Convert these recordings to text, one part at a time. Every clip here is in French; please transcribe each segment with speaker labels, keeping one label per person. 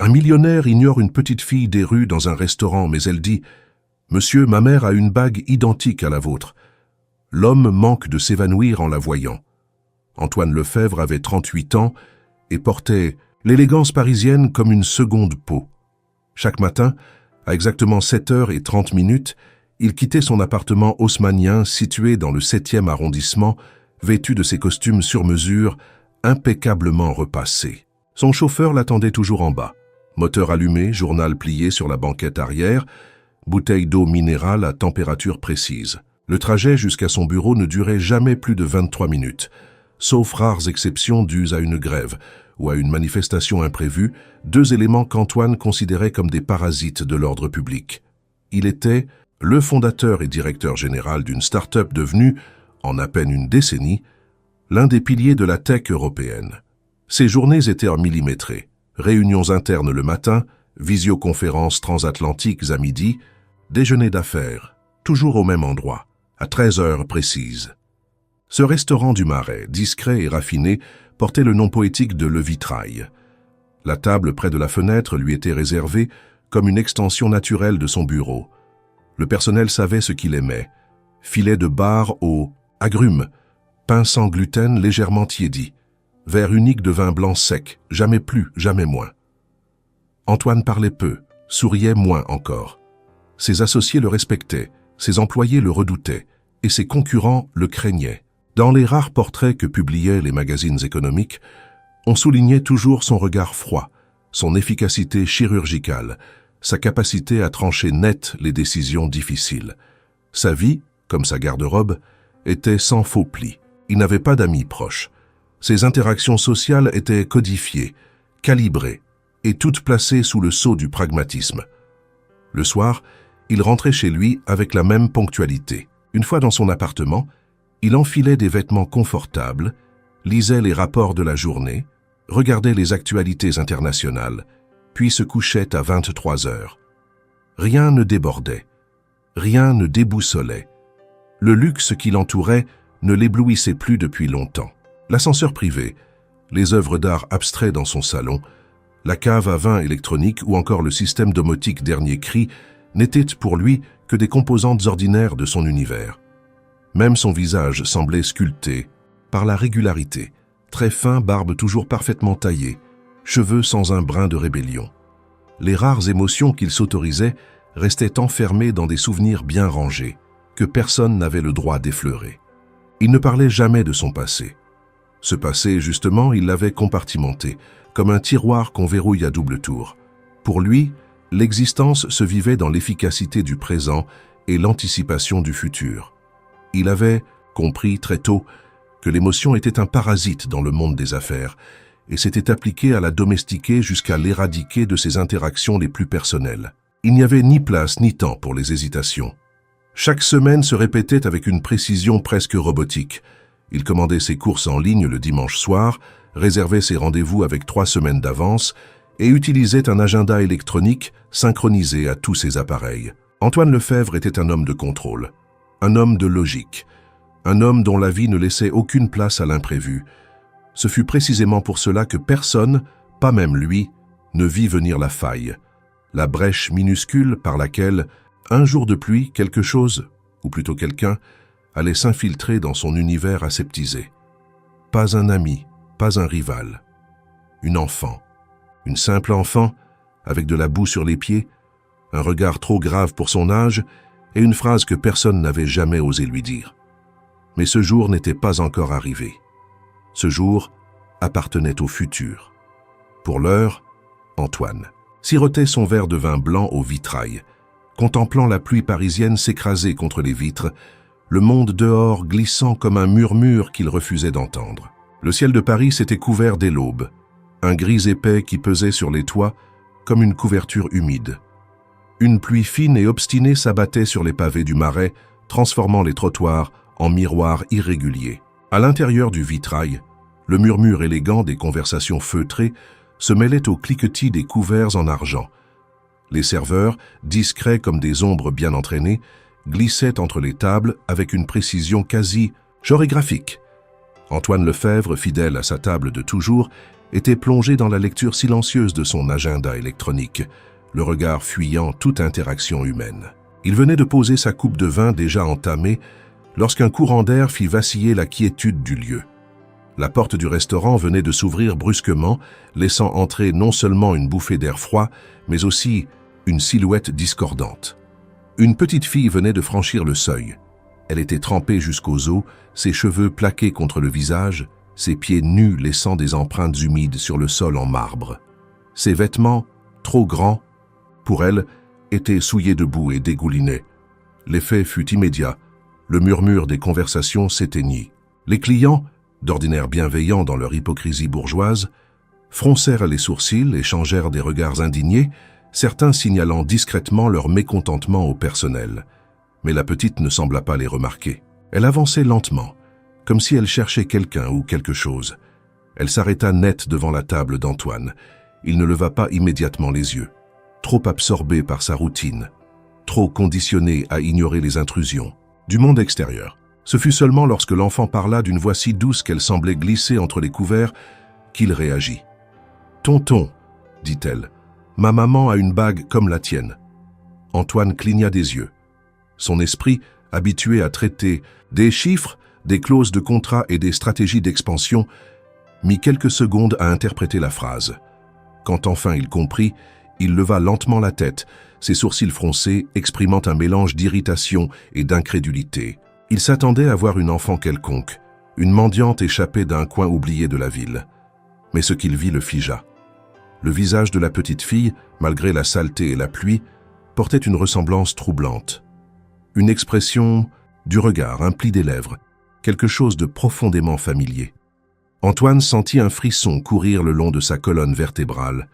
Speaker 1: Un millionnaire ignore une petite fille des rues dans un restaurant, mais elle dit « Monsieur, ma mère a une bague identique à la vôtre. » L'homme manque de s'évanouir en la voyant. Antoine Lefèvre avait 38 ans et portait l'élégance parisienne comme une seconde peau. Chaque matin, à exactement 7h30, il quittait son appartement haussmannien situé dans le 7e arrondissement, vêtu de ses costumes sur mesure, impeccablement repassés. Son chauffeur l'attendait toujours en bas. Moteur allumé, journal plié sur la banquette arrière, bouteille d'eau minérale à température précise. Le trajet jusqu'à son bureau ne durait jamais plus de 23 minutes, sauf rares exceptions dues à une grève ou à une manifestation imprévue, deux éléments qu'Antoine considérait comme des parasites de l'ordre public. Il était le fondateur et directeur général d'une start-up devenue, en à peine une décennie, l'un des piliers de la tech européenne. Ses journées étaient millimétrées. Réunions internes le matin, visioconférences transatlantiques à midi, déjeuner d'affaires, toujours au même endroit, à 13h précises. Ce restaurant du Marais, discret et raffiné, portait le nom poétique de Le Vitrail. La table près de la fenêtre lui était réservée comme une extension naturelle de son bureau. Le personnel savait ce qu'il aimait. Filet de bar aux agrumes, pain sans gluten légèrement tiédi, verre unique de vin blanc sec, jamais plus, jamais moins. Antoine parlait peu, souriait moins encore. Ses associés le respectaient, ses employés le redoutaient, et ses concurrents le craignaient. Dans les rares portraits que publiaient les magazines économiques, on soulignait toujours son regard froid, son efficacité chirurgicale, sa capacité à trancher net les décisions difficiles. Sa vie, comme sa garde-robe, était sans faux plis. Il n'avait pas d'amis proches. Ses interactions sociales étaient codifiées, calibrées, et toutes placées sous le sceau du pragmatisme. Le soir, il rentrait chez lui avec la même ponctualité. Une fois dans son appartement, il enfilait des vêtements confortables, lisait les rapports de la journée, regardait les actualités internationales, puis se couchait à 23h. Rien ne débordait, rien ne déboussolait. Le luxe qui l'entourait ne l'éblouissait plus depuis longtemps. L'ascenseur privé, les œuvres d'art abstraits dans son salon, la cave à vin électronique ou encore le système domotique dernier cri n'étaient pour lui que des composantes ordinaires de son univers. Même son visage semblait sculpté par la régularité, très fin, barbe toujours parfaitement taillée, cheveux sans un brin de rébellion. Les rares émotions qu'il s'autorisait restaient enfermées dans des souvenirs bien rangés, que personne n'avait le droit d'effleurer. Il ne parlait jamais de son passé. Ce passé, justement, il l'avait compartimenté, comme un tiroir qu'on verrouille à double tour. Pour lui, l'existence se vivait dans l'efficacité du présent et l'anticipation du futur. Il avait compris très tôt que l'émotion était un parasite dans le monde des affaires et s'était appliqué à la domestiquer jusqu'à l'éradiquer de ses interactions les plus personnelles. Il n'y avait ni place ni temps pour les hésitations. Chaque semaine se répétait avec une précision presque robotique. Il commandait ses courses en ligne le dimanche soir, réservait ses rendez-vous avec 3 semaines d'avance et utilisait un agenda électronique synchronisé à tous ses appareils. Antoine Lefèvre était un homme de contrôle, un homme de logique, un homme dont la vie ne laissait aucune place à l'imprévu. Ce fut précisément pour cela que personne, pas même lui, ne vit venir la faille, la brèche minuscule par laquelle, un jour de pluie, quelque chose, ou plutôt quelqu'un, allait s'infiltrer dans son univers aseptisé. Pas un ami, pas un rival. Une enfant, une simple enfant, avec de la boue sur les pieds, un regard trop grave pour son âge et une phrase que personne n'avait jamais osé lui dire. Mais ce jour n'était pas encore arrivé. Ce jour appartenait au futur. Pour l'heure, Antoine sirotait son verre de vin blanc au vitrail, contemplant la pluie parisienne s'écraser contre les vitres, le monde dehors glissant comme un murmure qu'il refusait d'entendre. Le ciel de Paris s'était couvert dès l'aube, un gris épais qui pesait sur les toits comme une couverture humide. Une pluie fine et obstinée s'abattait sur les pavés du Marais, transformant les trottoirs en miroirs irréguliers. À l'intérieur du vitrail, le murmure élégant des conversations feutrées se mêlait au cliquetis des couverts en argent. Les serveurs, discrets comme des ombres bien entraînées, glissaient entre les tables avec une précision quasi chorégraphique. Antoine Lefèvre, fidèle à sa table de toujours, était plongé dans la lecture silencieuse de son agenda électronique, le regard fuyant toute interaction humaine. Il venait de poser sa coupe de vin déjà entamée lorsqu'un courant d'air fit vaciller la quiétude du lieu. La porte du restaurant venait de s'ouvrir brusquement, laissant entrer non seulement une bouffée d'air froid, mais aussi une silhouette discordante. Une petite fille venait de franchir le seuil. Elle était trempée jusqu'aux os, ses cheveux plaqués contre le visage, ses pieds nus laissant des empreintes humides sur le sol en marbre. Ses vêtements, trop grands, pour elle, étaient souillés de boue et dégoulinés. L'effet fut immédiat. Le murmure des conversations s'éteignit. Les clients, d'ordinaire bienveillants dans leur hypocrisie bourgeoise, froncèrent les sourcils, échangèrent des regards indignés, certains signalant discrètement leur mécontentement au personnel. Mais la petite ne sembla pas les remarquer. Elle avançait lentement, comme si elle cherchait quelqu'un ou quelque chose. Elle s'arrêta net devant la table d'Antoine. Il ne leva pas immédiatement les yeux. Trop absorbé par sa routine, trop conditionné à ignorer les intrusions du monde extérieur. Ce fut seulement lorsque l'enfant parla d'une voix si douce qu'elle semblait glisser entre les couverts qu'il réagit. « Tonton, dit-elle, ma maman a une bague comme la tienne. » Antoine cligna des yeux. Son esprit, habitué à traiter des chiffres, des clauses de contrat et des stratégies d'expansion, mit quelques secondes à interpréter la phrase. Quand enfin il comprit, il leva lentement la tête, ses sourcils froncés exprimant un mélange d'irritation et d'incrédulité. Il s'attendait à voir une enfant quelconque, une mendiante échappée d'un coin oublié de la ville. Mais ce qu'il vit le figea. Le visage de la petite fille, malgré la saleté et la pluie, portait une ressemblance troublante. Une expression du regard, un pli des lèvres, quelque chose de profondément familier. Antoine sentit un frisson courir le long de sa colonne vertébrale.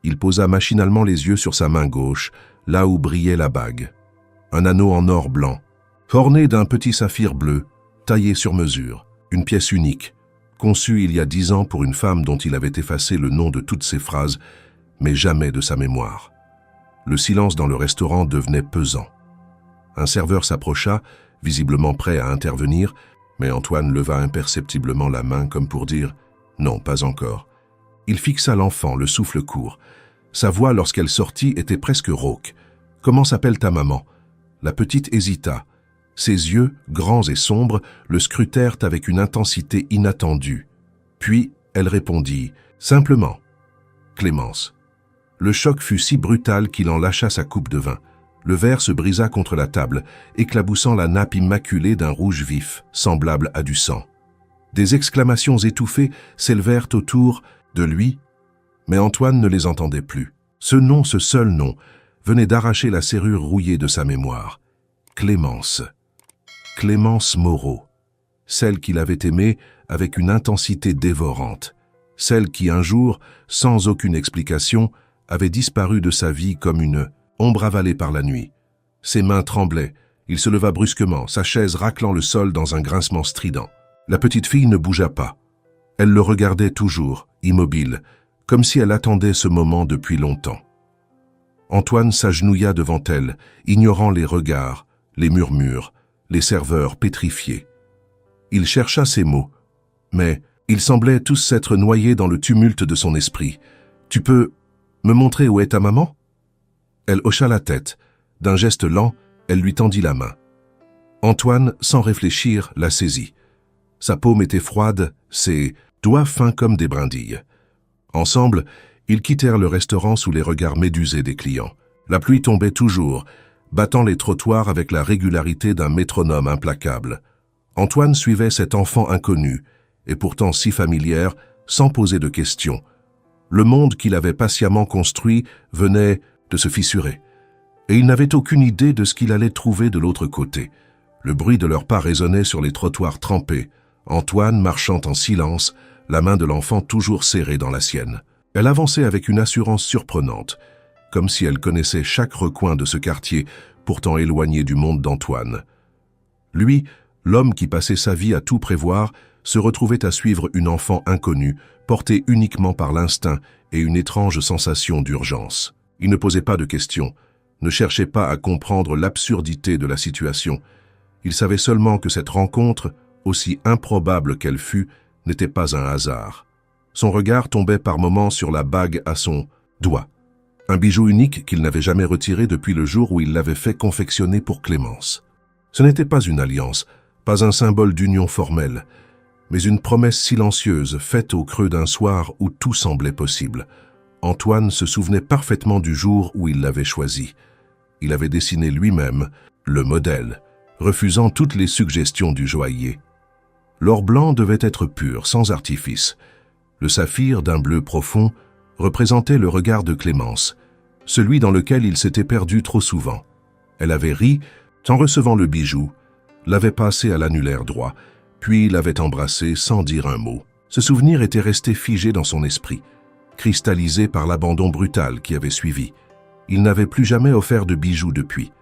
Speaker 1: Il posa machinalement les yeux sur sa main gauche, là où brillait la bague. Un anneau en or blanc, orné d'un petit saphir bleu, taillé sur mesure, une pièce unique, conçue il y a 10 ans pour une femme dont il avait effacé le nom de toutes ses phrases, mais jamais de sa mémoire. Le silence dans le restaurant devenait pesant. Un serveur s'approcha, visiblement prêt à intervenir, mais Antoine leva imperceptiblement la main comme pour dire « Non, pas encore ». Il fixa l'enfant, le souffle court. Sa voix, lorsqu'elle sortit, était presque rauque. « Comment s'appelle ta maman ?» La petite hésita. Ses yeux, grands et sombres, le scrutèrent avec une intensité inattendue. Puis, elle répondit « Simplement. » Clémence. Le choc fut si brutal qu'il en lâcha sa coupe de vin. Le verre se brisa contre la table, éclaboussant la nappe immaculée d'un rouge vif, semblable à du sang. Des exclamations étouffées s'élevèrent autour de lui, mais Antoine ne les entendait plus. Ce nom, ce seul nom, venait d'arracher la serrure rouillée de sa mémoire. Clémence. Clémence Moreau. Celle qu'il avait aimée avec une intensité dévorante. Celle qui, un jour, sans aucune explication, avait disparu de sa vie comme une ombre avalée par la nuit. Ses mains tremblaient. Il se leva brusquement, sa chaise raclant le sol dans un grincement strident. La petite fille ne bougea pas. Elle le regardait toujours, immobile, comme si elle attendait ce moment depuis longtemps. Antoine s'agenouilla devant elle, ignorant les regards, les murmures, les serveurs pétrifiés. Il chercha ses mots, mais ils semblaient tous s'être noyés dans le tumulte de son esprit. « Tu peux me montrer où est ta maman ?» Elle hocha la tête. D'un geste lent, elle lui tendit la main. Antoine, sans réfléchir, la saisit. Sa paume était froide, ses doigts fins comme des brindilles. Ensemble, ils quittèrent le restaurant sous les regards médusés des clients. La pluie tombait toujours, battant les trottoirs avec la régularité d'un métronome implacable. Antoine suivait cet enfant inconnu, et pourtant si familière, sans poser de questions. Le monde qu'il avait patiemment construit venait de se fissurer, et il n'avait aucune idée de ce qu'il allait trouver de l'autre côté. Le bruit de leurs pas résonnait sur les trottoirs trempés, Antoine marchant en silence, la main de l'enfant toujours serrée dans la sienne. Elle avançait avec une assurance surprenante, comme si elle connaissait chaque recoin de ce quartier, pourtant éloigné du monde d'Antoine. Lui, l'homme qui passait sa vie à tout prévoir, se retrouvait à suivre une enfant inconnue, portée uniquement par l'instinct et une étrange sensation d'urgence. Il ne posait pas de questions, ne cherchait pas à comprendre l'absurdité de la situation. Il savait seulement que cette rencontre, aussi improbable qu'elle fût, n'était pas un hasard. Son regard tombait par moments sur la bague à son doigt, un bijou unique qu'il n'avait jamais retiré depuis le jour où il l'avait fait confectionner pour Clémence. Ce n'était pas une alliance, pas un symbole d'union formelle, mais une promesse silencieuse faite au creux d'un soir où tout semblait possible. Antoine se souvenait parfaitement du jour où il l'avait choisi. Il avait dessiné lui-même le modèle, refusant toutes les suggestions du joaillier. L'or blanc devait être pur, sans artifice. Le saphir, d'un bleu profond, représentait le regard de Clémence, celui dans lequel il s'était perdu trop souvent. Elle avait ri en recevant le bijou, l'avait passé à l'annulaire droit, puis l'avait embrassé sans dire un mot. Ce souvenir était resté figé dans son esprit, cristallisé par l'abandon brutal qui avait suivi. Il n'avait plus jamais offert de bijoux depuis.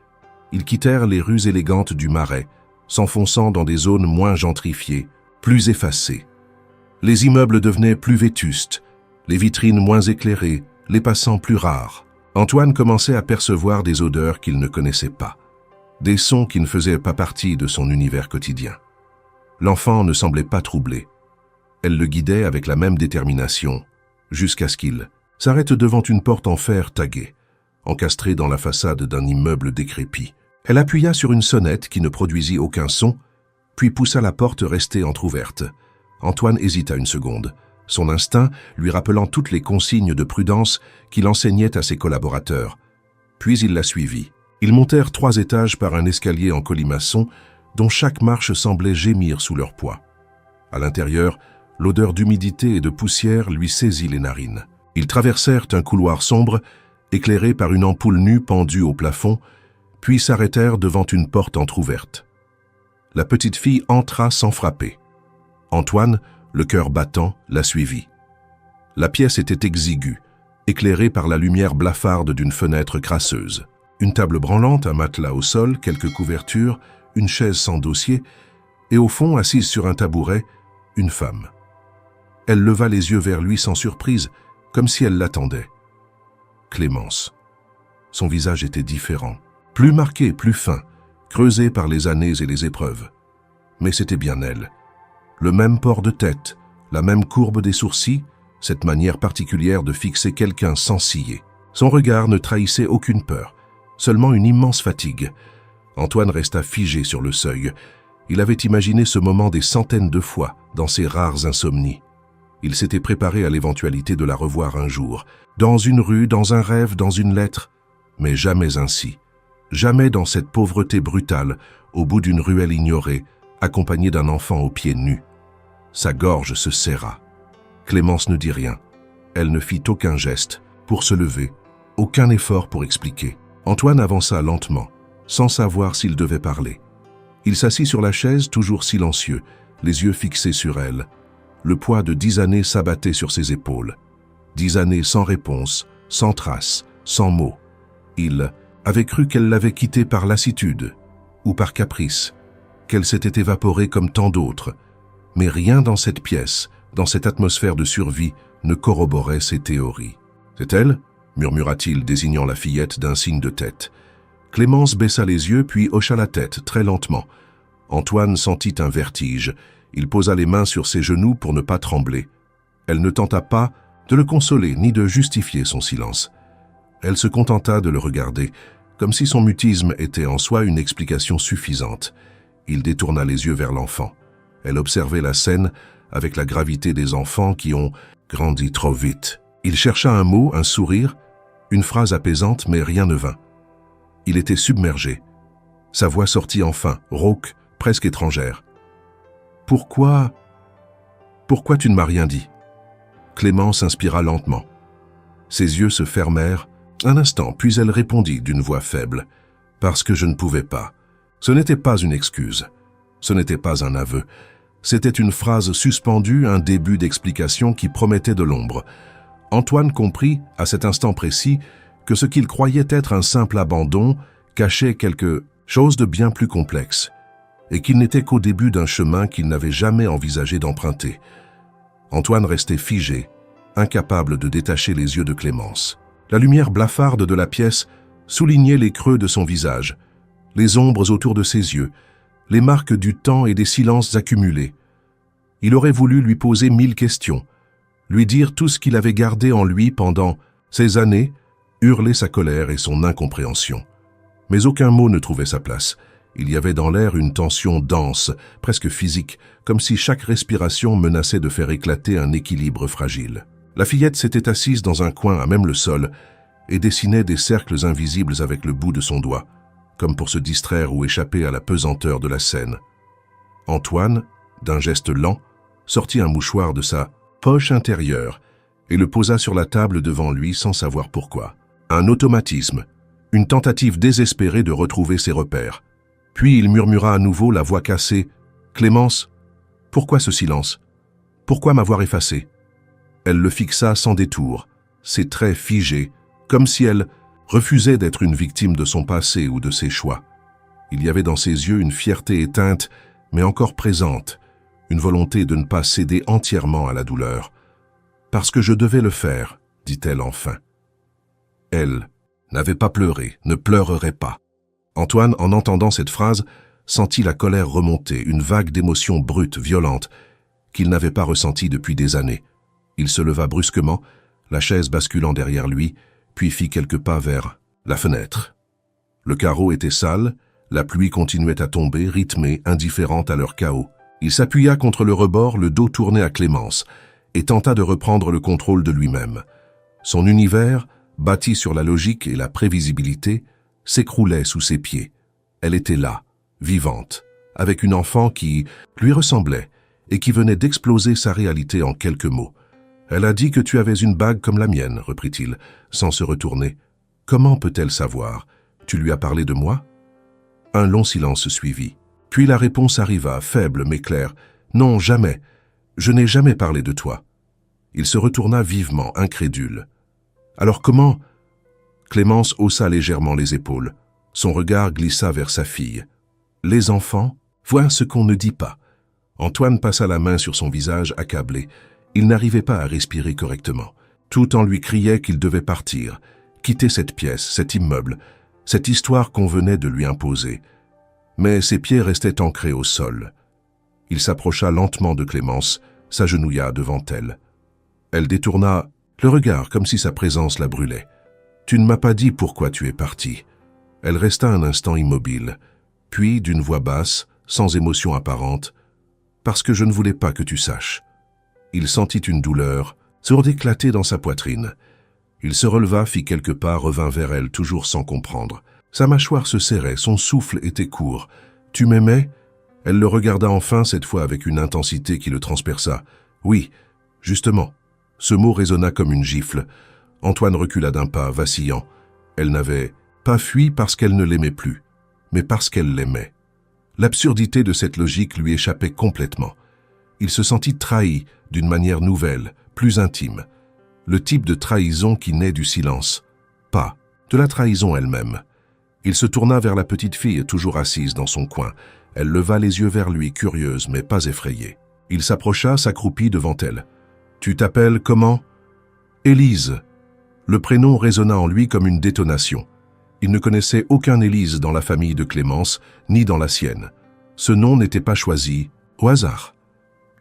Speaker 1: Ils quittèrent les rues élégantes du Marais, s'enfonçant dans des zones moins gentrifiées, plus effacées. Les immeubles devenaient plus vétustes, les vitrines moins éclairées, les passants plus rares. Antoine commençait à percevoir des odeurs qu'il ne connaissait pas, des sons qui ne faisaient pas partie de son univers quotidien. L'enfant ne semblait pas troublé. Elle le guidait avec la même détermination, jusqu'à ce qu'il s'arrête devant une porte en fer taguée, encastrée dans la façade d'un immeuble décrépit. Elle appuya sur une sonnette qui ne produisit aucun son, puis poussa la porte restée entr'ouverte. Antoine hésita une seconde, son instinct lui rappelant toutes les consignes de prudence qu'il enseignait à ses collaborateurs. Puis il la suivit. Ils montèrent 3 étages par un escalier en colimaçon dont chaque marche semblait gémir sous leur poids. À l'intérieur, l'odeur d'humidité et de poussière lui saisit les narines. Ils traversèrent un couloir sombre, éclairé par une ampoule nue pendue au plafond, puis s'arrêtèrent devant une porte entr'ouverte. La petite fille entra sans frapper. Antoine, le cœur battant, la suivit. La pièce était exiguë, éclairée par la lumière blafarde d'une fenêtre crasseuse. Une table branlante, un matelas au sol, quelques couvertures, une chaise sans dossier, et au fond, assise sur un tabouret, une femme. Elle leva les yeux vers lui sans surprise, comme si elle l'attendait. Clémence. Son visage était différent, plus marqué, plus fin, creusé par les années et les épreuves. Mais c'était bien elle. Le même port de tête, la même courbe des sourcils, cette manière particulière de fixer quelqu'un sans ciller. Son regard ne trahissait aucune peur, seulement une immense fatigue. Antoine resta figé sur le seuil. Il avait imaginé ce moment des centaines de fois dans ses rares insomnies. Il s'était préparé à l'éventualité de la revoir un jour, dans une rue, dans un rêve, dans une lettre, mais jamais ainsi. Jamais dans cette pauvreté brutale, au bout d'une ruelle ignorée, accompagné d'un enfant aux pieds nus. Sa gorge se serra. Clémence ne dit rien. Elle ne fit aucun geste pour se lever, aucun effort pour expliquer. Antoine avança lentement, sans savoir s'il devait parler. Il s'assit sur la chaise, toujours silencieux, les yeux fixés sur elle. Le poids de 10 années s'abattait sur ses épaules. 10 années sans réponse, sans trace, sans mots. Il avait cru qu'elle l'avait quitté par lassitude ou par caprice, qu'elle s'était évaporée comme tant d'autres. Mais rien dans cette pièce, dans cette atmosphère de survie, ne corroborait ses théories. « C'est elle ?» murmura-t-il, désignant la fillette d'un signe de tête. Clémence baissa les yeux, puis hocha la tête, très lentement. Antoine sentit un vertige. Il posa les mains sur ses genoux pour ne pas trembler. Elle ne tenta pas de le consoler, ni de justifier son silence. Elle se contenta de le regarder, comme si son mutisme était en soi une explication suffisante. Il détourna les yeux vers l'enfant. Elle observait la scène avec la gravité des enfants qui ont grandi trop vite. Il chercha un mot, un sourire, une phrase apaisante, mais rien ne vint. Il était submergé. Sa voix sortit enfin, rauque, presque étrangère. « Pourquoi tu ne m'as rien dit ?» Clémence inspira lentement. Ses yeux se fermèrent un instant, puis elle répondit d'une voix faible. « Parce que je ne pouvais pas. » Ce n'était pas une excuse. Ce n'était pas un aveu. C'était une phrase suspendue, un début d'explication qui promettait de l'ombre. Antoine comprit, à cet instant précis, que ce qu'il croyait être un simple abandon cachait quelque chose de bien plus complexe, et qu'il n'était qu'au début d'un chemin qu'il n'avait jamais envisagé d'emprunter. Antoine restait figé, incapable de détacher les yeux de Clémence. La lumière blafarde de la pièce soulignait les creux de son visage, les ombres autour de ses yeux, les marques du temps et des silences accumulés. Il aurait voulu lui poser 1000 questions, lui dire tout ce qu'il avait gardé en lui pendant ces années, hurler sa colère et son incompréhension. Mais aucun mot ne trouvait sa place. Il y avait dans l'air une tension dense, presque physique, comme si chaque respiration menaçait de faire éclater un équilibre fragile. La fillette s'était assise dans un coin à même le sol et dessinait des cercles invisibles avec le bout de son doigt, comme pour se distraire ou échapper à la pesanteur de la scène. Antoine, d'un geste lent, sortit un mouchoir de sa poche intérieure et le posa sur la table devant lui sans savoir pourquoi. Un automatisme, une tentative désespérée de retrouver ses repères. Puis il murmura à nouveau, la voix cassée, « Clémence, pourquoi ce silence? Pourquoi m'avoir effacé ?» Elle le fixa sans détour, ses traits figés, comme si elle refusait d'être une victime de son passé ou de ses choix. Il y avait dans ses yeux une fierté éteinte, mais encore présente, une volonté de ne pas céder entièrement à la douleur. « Parce que je devais le faire, » dit-elle enfin. Elle n'avait pas pleuré, ne pleurerait pas. Antoine, en entendant cette phrase, sentit la colère remonter, une vague d'émotions brutes, violentes, qu'il n'avait pas ressentie depuis des années. Il se leva brusquement, la chaise basculant derrière lui, puis fit quelques pas vers la fenêtre. Le carreau était sale, la pluie continuait à tomber, rythmée, indifférente à leur chaos. Il s'appuya contre le rebord, le dos tourné à Clémence, et tenta de reprendre le contrôle de lui-même. Son univers, bâti sur la logique et la prévisibilité, s'écroulait sous ses pieds. Elle était là, vivante, avec une enfant qui lui ressemblait et qui venait d'exploser sa réalité en quelques mots. « Elle a dit que tu avais une bague comme la mienne, » reprit-il, sans se retourner. « Comment peut-elle savoir? Tu lui as parlé de moi ?» Un long silence suivit. Puis la réponse arriva, faible mais claire. « Non, jamais. Je n'ai jamais parlé de toi. » Il se retourna vivement, incrédule. « Alors comment ?» Clémence haussa légèrement les épaules. Son regard glissa vers sa fille. « Les enfants, voilà ce qu'on ne dit pas. » Antoine passa la main sur son visage accablé. Il n'arrivait pas à respirer correctement. Tout en lui criait qu'il devait partir, quitter cette pièce, cet immeuble, cette histoire qu'on venait de lui imposer. Mais ses pieds restaient ancrés au sol. Il s'approcha lentement de Clémence, s'agenouilla devant elle. Elle détourna le regard comme si sa présence la brûlait. « Tu ne m'as pas dit pourquoi tu es parti. » Elle resta un instant immobile, puis, d'une voix basse, sans émotion apparente, « Parce que je ne voulais pas que tu saches. » Il sentit une douleur, sourde éclater dans sa poitrine. Il se releva, fit quelques pas, revint vers elle, toujours sans comprendre. Sa mâchoire se serrait, son souffle était court. « Tu m'aimais ?» Elle le regarda enfin, cette fois avec une intensité qui le transperça. « Oui, justement. » Ce mot résonna comme une gifle. Antoine recula d'un pas, vacillant. Elle n'avait pas fui parce qu'elle ne l'aimait plus, mais parce qu'elle l'aimait. L'absurdité de cette logique lui échappait complètement. Il se sentit trahi d'une manière nouvelle, plus intime. Le type de trahison qui naît du silence, pas de la trahison elle-même. Il se tourna vers la petite fille, toujours assise dans son coin. Elle leva les yeux vers lui, curieuse mais pas effrayée. Il s'approcha, s'accroupit devant elle. « Tu t'appelles comment ?»« Élise. » Le prénom résonna en lui comme une détonation. Il ne connaissait aucun Élise dans la famille de Clémence, ni dans la sienne. Ce nom n'était pas choisi au hasard.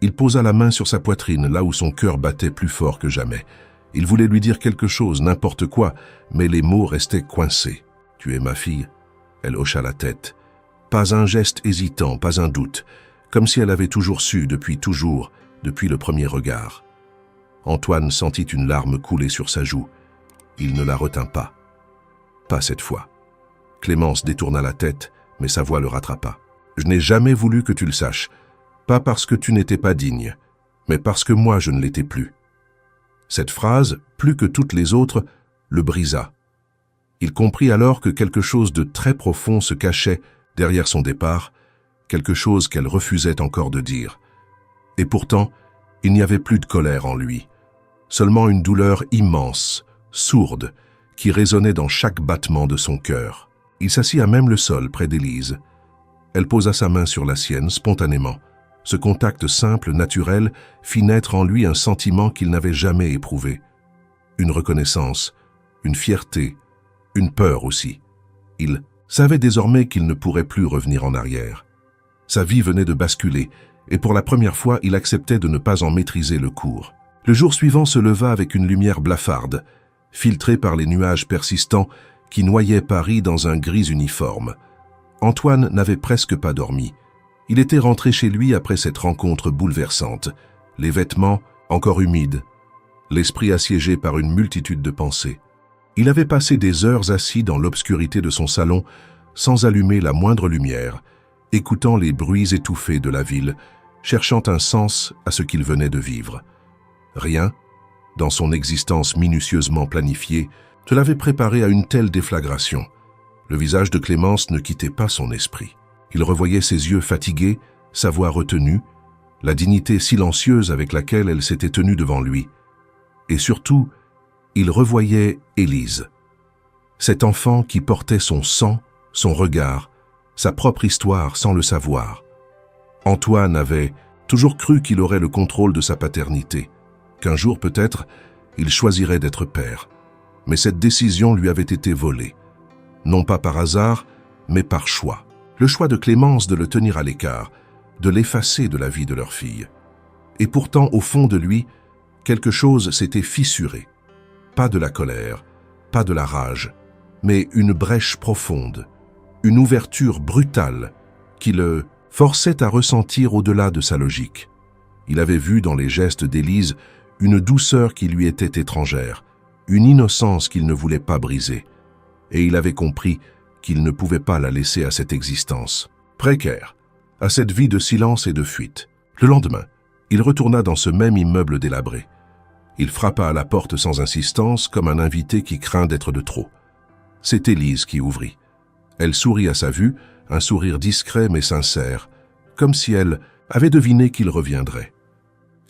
Speaker 1: Il posa la main sur sa poitrine, là où son cœur battait plus fort que jamais. Il voulait lui dire quelque chose, n'importe quoi, mais les mots restaient coincés. « Tu es ma fille ?» Elle hocha la tête. Pas un geste hésitant, pas un doute, comme si elle avait toujours su, depuis le premier regard. Antoine sentit une larme couler sur sa joue. Il ne la retint pas. Pas cette fois. Clémence détourna la tête, mais sa voix le rattrapa. « Je n'ai jamais voulu que tu le saches. Pas parce que tu n'étais pas digne, mais parce que moi je ne l'étais plus. » Cette phrase, plus que toutes les autres, le brisa. Il comprit alors que quelque chose de très profond se cachait derrière son départ, quelque chose qu'elle refusait encore de dire. Et pourtant, il n'y avait plus de colère en lui, seulement une douleur immense, sourde, qui résonnait dans chaque battement de son cœur. Il s'assit à même le sol près d'Élise. Elle posa sa main sur la sienne spontanément. Ce contact simple, naturel, fit naître en lui un sentiment qu'il n'avait jamais éprouvé. Une reconnaissance, une fierté, une peur aussi. Il savait désormais qu'il ne pourrait plus revenir en arrière. Sa vie venait de basculer, et pour la première fois, il acceptait de ne pas en maîtriser le cours. Le jour suivant se leva avec une lumière blafarde, filtrée par les nuages persistants qui noyaient Paris dans un gris uniforme. Antoine n'avait presque pas dormi. Il était rentré chez lui après cette rencontre bouleversante, les vêtements encore humides, l'esprit assiégé par une multitude de pensées. Il avait passé des heures assis dans l'obscurité de son salon, sans allumer la moindre lumière, écoutant les bruits étouffés de la ville, cherchant un sens à ce qu'il venait de vivre. Rien, dans son existence minutieusement planifiée, ne l'avait préparé à une telle déflagration. Le visage de Clémence ne quittait pas son esprit. Il revoyait ses yeux fatigués, sa voix retenue, la dignité silencieuse avec laquelle elle s'était tenue devant lui. Et surtout, il revoyait Élise. Cet enfant qui portait son sang, son regard, sa propre histoire sans le savoir. Antoine avait toujours cru qu'il aurait le contrôle de sa paternité, qu'un jour peut-être, il choisirait d'être père. Mais cette décision lui avait été volée. Non pas par hasard, mais par choix. Le choix de Clémence de le tenir à l'écart, de l'effacer de la vie de leur fille. Et pourtant, au fond de lui, quelque chose s'était fissuré. Pas de la colère, pas de la rage, mais une brèche profonde, une ouverture brutale qui le forçait à ressentir au-delà de sa logique. Il avait vu dans les gestes d'Élise une douceur qui lui était étrangère, une innocence qu'il ne voulait pas briser. Et il avait compris qu'il ne pouvait pas la laisser à cette existence précaire, à cette vie de silence et de fuite. Le lendemain, il retourna dans ce même immeuble délabré. Il frappa à la porte sans insistance, comme un invité qui craint d'être de trop. C'est Élise qui ouvrit. Elle sourit à sa vue, un sourire discret mais sincère, comme si elle avait deviné qu'il reviendrait.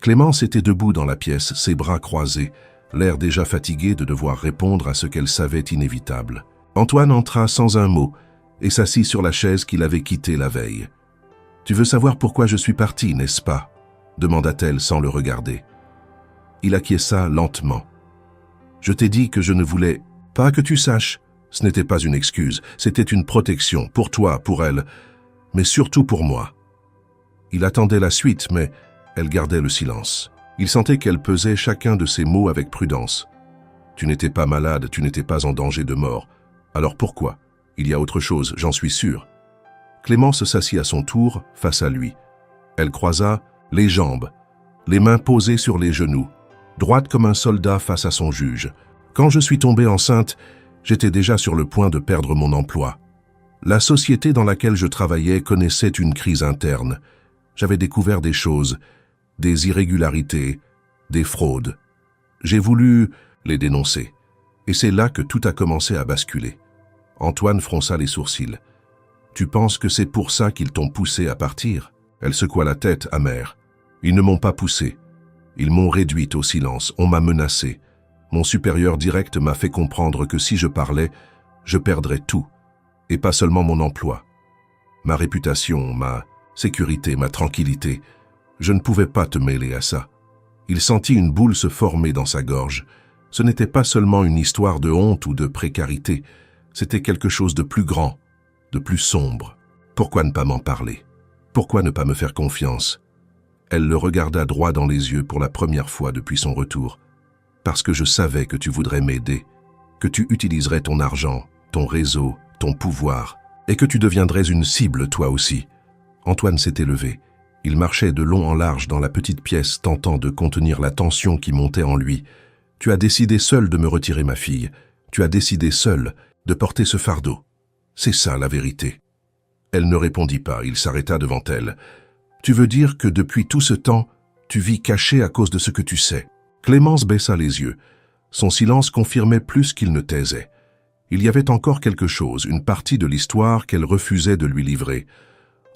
Speaker 1: Clémence était debout dans la pièce, ses bras croisés, l'air déjà fatigué de devoir répondre à ce qu'elle savait inévitable. Antoine entra sans un mot et s'assit sur la chaise qu'il avait quittée la veille. « Tu veux savoir pourquoi je suis parti, n'est-ce pas ?» demanda-t-elle sans le regarder. Il acquiesça lentement. « Je t'ai dit que je ne voulais pas que tu saches. Ce n'était pas une excuse, c'était une protection, pour toi, pour elle, mais surtout pour moi. » Il attendait la suite, mais elle gardait le silence. Il sentait qu'elle pesait chacun de ses mots avec prudence. « Tu n'étais pas malade, tu n'étais pas en danger de mort. Alors pourquoi? Il y a autre chose, j'en suis sûr. » Clémence s'assit à son tour, face à lui. Elle croisa les jambes, les mains posées sur les genoux, droite comme un soldat face à son juge. « Quand je suis tombée enceinte, j'étais déjà sur le point de perdre mon emploi. La société dans laquelle je travaillais connaissait une crise interne. J'avais découvert des choses, des irrégularités, des fraudes. J'ai voulu les dénoncer. Et c'est là que tout a commencé à basculer. » Antoine fronça les sourcils. « Tu penses que c'est pour ça qu'ils t'ont poussé à partir ?» Elle secoua la tête, amère. « Ils ne m'ont pas poussé. Ils m'ont réduite au silence, on m'a menacé. Mon supérieur direct m'a fait comprendre que si je parlais, je perdrais tout. Et pas seulement mon emploi. Ma réputation, ma sécurité, ma tranquillité. Je ne pouvais pas te mêler à ça. » Il sentit une boule se former dans sa gorge. Ce n'était pas seulement une histoire de honte ou de précarité, c'était quelque chose de plus grand, de plus sombre. Pourquoi ne pas m'en parler? Pourquoi ne pas me faire confiance? Elle le regarda droit dans les yeux pour la première fois depuis son retour. Parce que je savais que tu voudrais m'aider, que tu utiliserais ton argent, ton réseau, ton pouvoir, et que tu deviendrais une cible toi aussi. Antoine s'était levé. Il marchait de long en large dans la petite pièce, tentant de contenir la tension qui montait en lui. « Tu as décidé seul de me retirer ma fille. Tu as décidé seul de porter ce fardeau. C'est ça la vérité. » Elle ne répondit pas, il s'arrêta devant elle. « Tu veux dire que depuis tout ce temps, tu vis caché à cause de ce que tu sais ?» Clémence baissa les yeux. Son silence confirmait plus qu'il ne taisait. Il y avait encore quelque chose, une partie de l'histoire qu'elle refusait de lui livrer.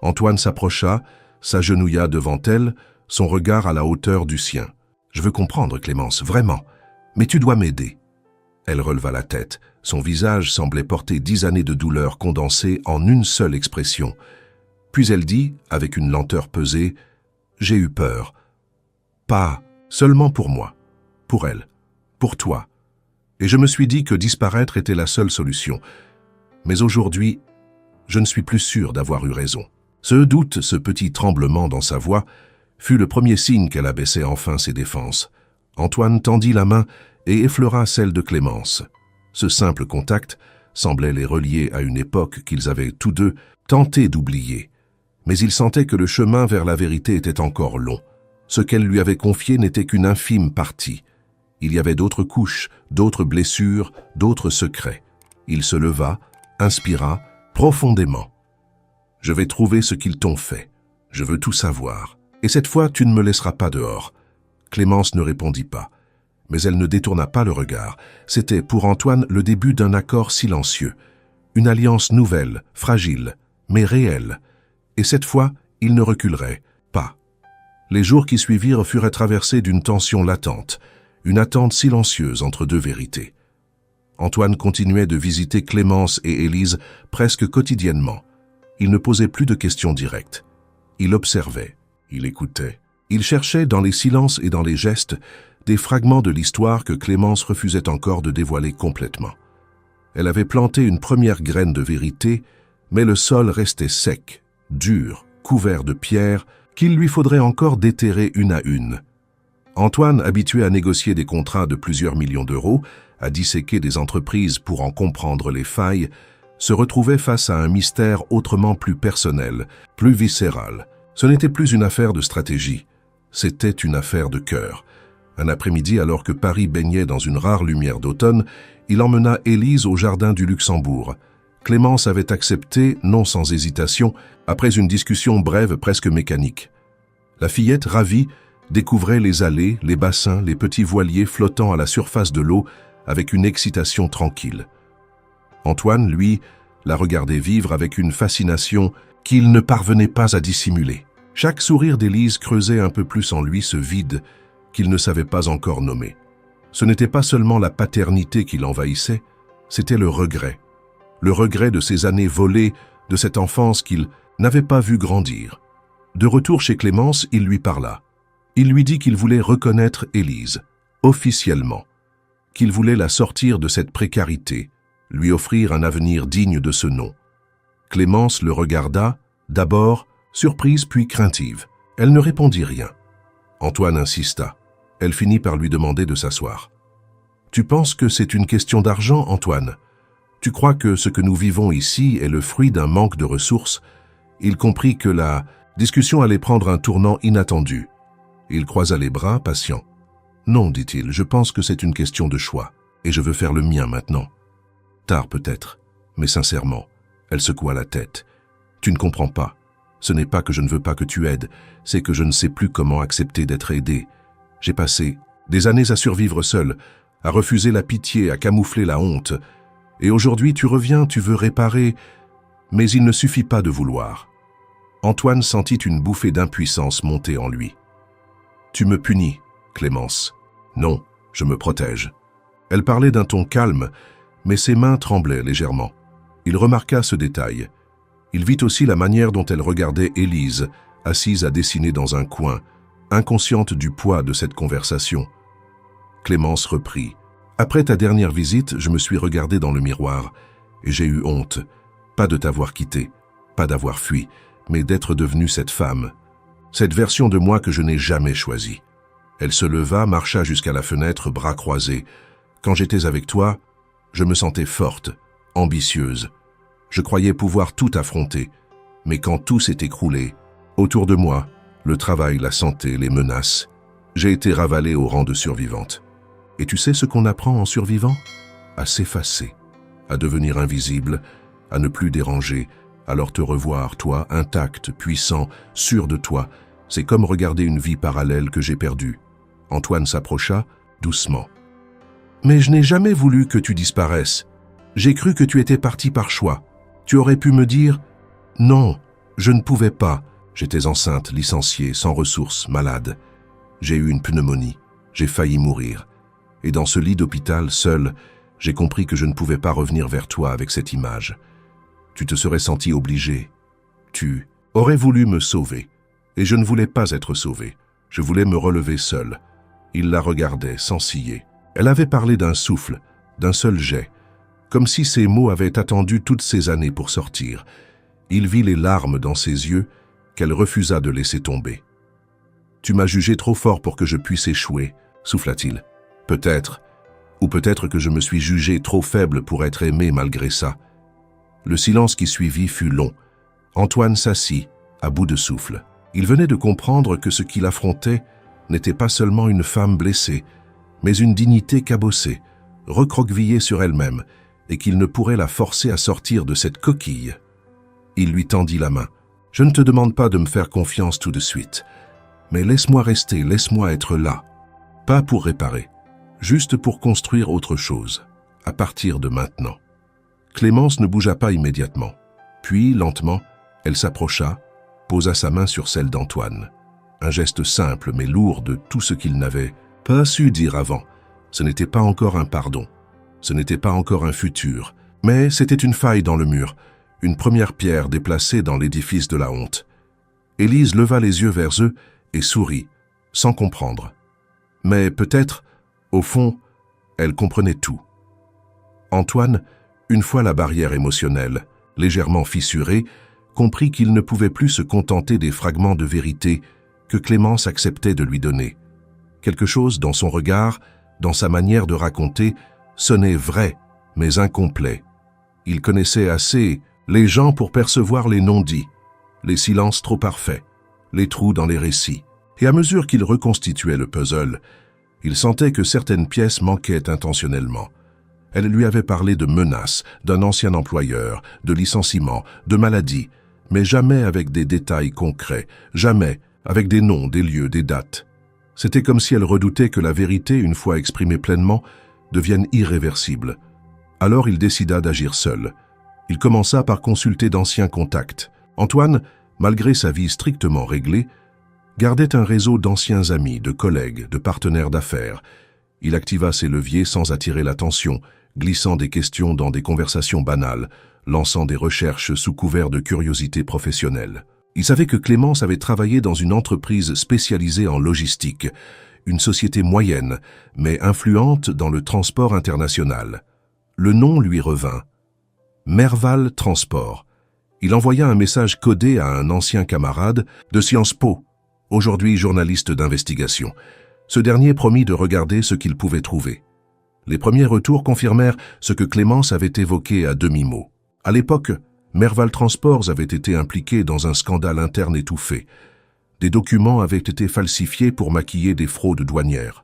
Speaker 1: Antoine s'approcha, s'agenouilla devant elle, son regard à la hauteur du sien. « Je veux comprendre, Clémence, vraiment. Mais tu dois m'aider. » Elle releva la tête. Son visage semblait porter 10 années de douleur condensées en une seule expression. Puis elle dit, avec une lenteur pesée, « J'ai eu peur. Pas seulement pour moi, pour elle, pour toi. Et je me suis dit que disparaître était la seule solution. Mais aujourd'hui, je ne suis plus sûr d'avoir eu raison. » Ce doute, ce petit tremblement dans sa voix, fut le premier signe qu'elle abaissait enfin ses défenses. Antoine tendit la main et effleura celle de Clémence. Ce simple contact semblait les relier à une époque qu'ils avaient tous deux tenté d'oublier. Mais il sentait que le chemin vers la vérité était encore long. Ce qu'elle lui avait confié n'était qu'une infime partie. Il y avait d'autres couches, d'autres blessures, d'autres secrets. Il se leva, inspira profondément. « Je vais trouver ce qu'ils t'ont fait. Je veux tout savoir. Et cette fois, tu ne me laisseras pas dehors. » Clémence ne répondit pas. Mais elle ne détourna pas le regard. C'était pour Antoine le début d'un accord silencieux. Une alliance nouvelle, fragile, mais réelle. Et cette fois, il ne reculerait pas. Les jours qui suivirent furent traversés d'une tension latente, une attente silencieuse entre deux vérités. Antoine continuait de visiter Clémence et Élise presque quotidiennement. Il ne posait plus de questions directes. Il observait, il écoutait. Il cherchait dans les silences et dans les gestes des fragments de l'histoire que Clémence refusait encore de dévoiler complètement. Elle avait planté une première graine de vérité, mais le sol restait sec, dur, couvert de pierres qu'il lui faudrait encore déterrer une à une. Antoine, habitué à négocier des contrats de plusieurs millions d'euros, à disséquer des entreprises pour en comprendre les failles, se retrouvait face à un mystère autrement plus personnel, plus viscéral. Ce n'était plus une affaire de stratégie, c'était une affaire de cœur. Un après-midi, alors que Paris baignait dans une rare lumière d'automne, il emmena Élise au jardin du Luxembourg. Clémence avait accepté, non sans hésitation, après une discussion brève presque mécanique. La fillette, ravie, découvrait les allées, les bassins, les petits voiliers flottant à la surface de l'eau avec une excitation tranquille. Antoine, lui, la regardait vivre avec une fascination qu'il ne parvenait pas à dissimuler. Chaque sourire d'Élise creusait un peu plus en lui ce vide qu'il ne savait pas encore nommer. Ce n'était pas seulement la paternité qui l'envahissait, c'était le regret. Le regret de ces années volées, de cette enfance qu'il n'avait pas vu grandir. De retour chez Clémence, il lui parla. Il lui dit qu'il voulait reconnaître Élise, officiellement, qu'il voulait la sortir de cette précarité, lui offrir un avenir digne de ce nom. Clémence le regarda, d'abord surprise puis craintive. Elle ne répondit rien. Antoine insista. Elle finit par lui demander de s'asseoir. « Tu penses que c'est une question d'argent, Antoine ? Tu crois que ce que nous vivons ici est le fruit d'un manque de ressources ?» Il comprit que la discussion allait prendre un tournant inattendu. Il croisa les bras, patient. « Non, dit-il, je pense que c'est une question de choix, et je veux faire le mien maintenant. » Tard peut-être, mais sincèrement, elle secoua la tête. « Tu ne comprends pas. Ce n'est pas que je ne veux pas que tu aides, c'est que je ne sais plus comment accepter d'être aidé. J'ai passé des années à survivre seul, à refuser la pitié, à camoufler la honte. Et aujourd'hui, tu reviens, tu veux réparer, mais il ne suffit pas de vouloir. » Antoine sentit une bouffée d'impuissance monter en lui. « Tu me punis, Clémence. »« Non, je me protège. » Elle parlait d'un ton calme, mais ses mains tremblaient légèrement. Il remarqua ce détail. Il vit aussi la manière dont elle regardait Élise, assise à dessiner dans un coin, inconsciente du poids de cette conversation. Clémence reprit. « Après ta dernière visite, je me suis regardé dans le miroir, et j'ai eu honte, pas de t'avoir quitté, pas d'avoir fui, mais d'être devenue cette femme, cette version de moi que je n'ai jamais choisie. » Elle se leva, marcha jusqu'à la fenêtre, bras croisés. « Quand j'étais avec toi, je me sentais forte, ambitieuse. Je croyais pouvoir tout affronter, mais quand tout s'est écroulé, autour de moi, le travail, la santé, les menaces, j'ai été ravalée au rang de survivante. Et tu sais ce qu'on apprend en survivant ? À s'effacer, à devenir invisible, à ne plus déranger, alors te revoir, toi, intact, puissant, sûr de toi. C'est comme regarder une vie parallèle que j'ai perdue. » Antoine s'approcha, doucement. « Mais je n'ai jamais voulu que tu disparaisses. J'ai cru que tu étais parti par choix. Tu aurais pu me dire « Non, je ne pouvais pas. J'étais enceinte, licenciée, sans ressources, malade. J'ai eu une pneumonie. J'ai failli mourir. Et dans ce lit d'hôpital, seul, j'ai compris que je ne pouvais pas revenir vers toi avec cette image. Tu te serais senti obligé. Tu aurais voulu me sauver. Et je ne voulais pas être sauvé. Je voulais me relever seul. » Il la regardait, sans ciller. Elle avait parlé d'un souffle, d'un seul jet, comme si ces mots avaient attendu toutes ces années pour sortir. Il vit les larmes dans ses yeux qu'elle refusa de laisser tomber. « Tu m'as jugé trop fort pour que je puisse échouer. souffla-t-il. Peut-être, ou peut-être que je me suis jugé trop faible pour être aimé malgré ça. Le silence qui suivit fut long. Antoine s'assit, à bout de souffle. Il venait de comprendre que ce qu'il affrontait n'était pas seulement une femme blessée, mais une dignité cabossée, recroquevillée sur elle-même, et qu'il ne pourrait la forcer à sortir de cette coquille. Il lui tendit la main. « Je ne te demande pas de me faire confiance tout de suite, mais laisse-moi rester, laisse-moi être là. Pas pour réparer, juste pour construire autre chose, à partir de maintenant. » Clémence ne bougea pas immédiatement. Puis, lentement, elle s'approcha, posa sa main sur celle d'Antoine. Un geste simple mais lourd de tout ce qu'il n'avait pas su dire avant. Ce n'était pas encore un pardon. Ce n'était pas encore un futur. Mais c'était une faille dans le mur, une première pierre déplacée dans l'édifice de la honte. Élise leva les yeux vers eux et sourit, sans comprendre. Mais peut-être, au fond, elle comprenait tout. Antoine, une fois la barrière émotionnelle légèrement fissurée, comprit qu'il ne pouvait plus se contenter des fragments de vérité que Clémence acceptait de lui donner. Quelque chose dans son regard, dans sa manière de raconter, sonnait vrai, mais incomplet. Il connaissait assez les gens pour percevoir les non-dits, les silences trop parfaits, les trous dans les récits. Et à mesure qu'il reconstituait le puzzle, il sentait que certaines pièces manquaient intentionnellement. Elle lui avait parlé de menaces, d'un ancien employeur, de licenciements, de maladies, mais jamais avec des détails concrets, jamais avec des noms, des lieux, des dates. C'était comme si elle redoutait que la vérité, une fois exprimée pleinement, devienne irréversible. Alors il décida d'agir seul. Il commença par consulter d'anciens contacts. Antoine, malgré sa vie strictement réglée, gardait un réseau d'anciens amis, de collègues, de partenaires d'affaires. Il activa ses leviers sans attirer l'attention, glissant des questions dans des conversations banales, lançant des recherches sous couvert de curiosité professionnelle. Il savait que Clémence avait travaillé dans une entreprise spécialisée en logistique, une société moyenne, mais influente dans le transport international. Le nom lui revint. Merval Transport. Il envoya un message codé à un ancien camarade de Sciences Po, aujourd'hui journaliste d'investigation. Ce dernier promit de regarder ce qu'il pouvait trouver. Les premiers retours confirmèrent ce que Clémence avait évoqué à demi-mot. À l'époque, Merval Transports avait été impliqué dans un scandale interne étouffé. Des documents avaient été falsifiés pour maquiller des fraudes douanières.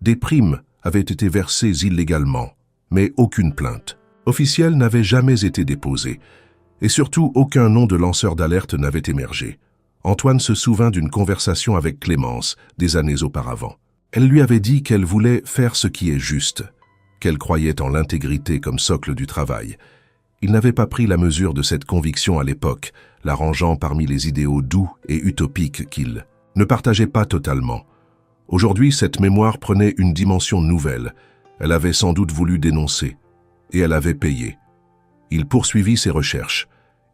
Speaker 1: Des primes avaient été versées illégalement, mais aucune plainte officielle n'avait jamais été déposée. Et surtout, aucun nom de lanceur d'alerte n'avait émergé. Antoine se souvint d'une conversation avec Clémence des années auparavant. Elle lui avait dit qu'elle voulait faire ce qui est juste, qu'elle croyait en l'intégrité comme socle du travail. Il n'avait pas pris la mesure de cette conviction à l'époque, la rangeant parmi les idéaux doux et utopiques qu'il ne partageait pas totalement. Aujourd'hui, cette mémoire prenait une dimension nouvelle. Elle avait sans doute voulu dénoncer, et elle avait payé. Il poursuivit ses recherches.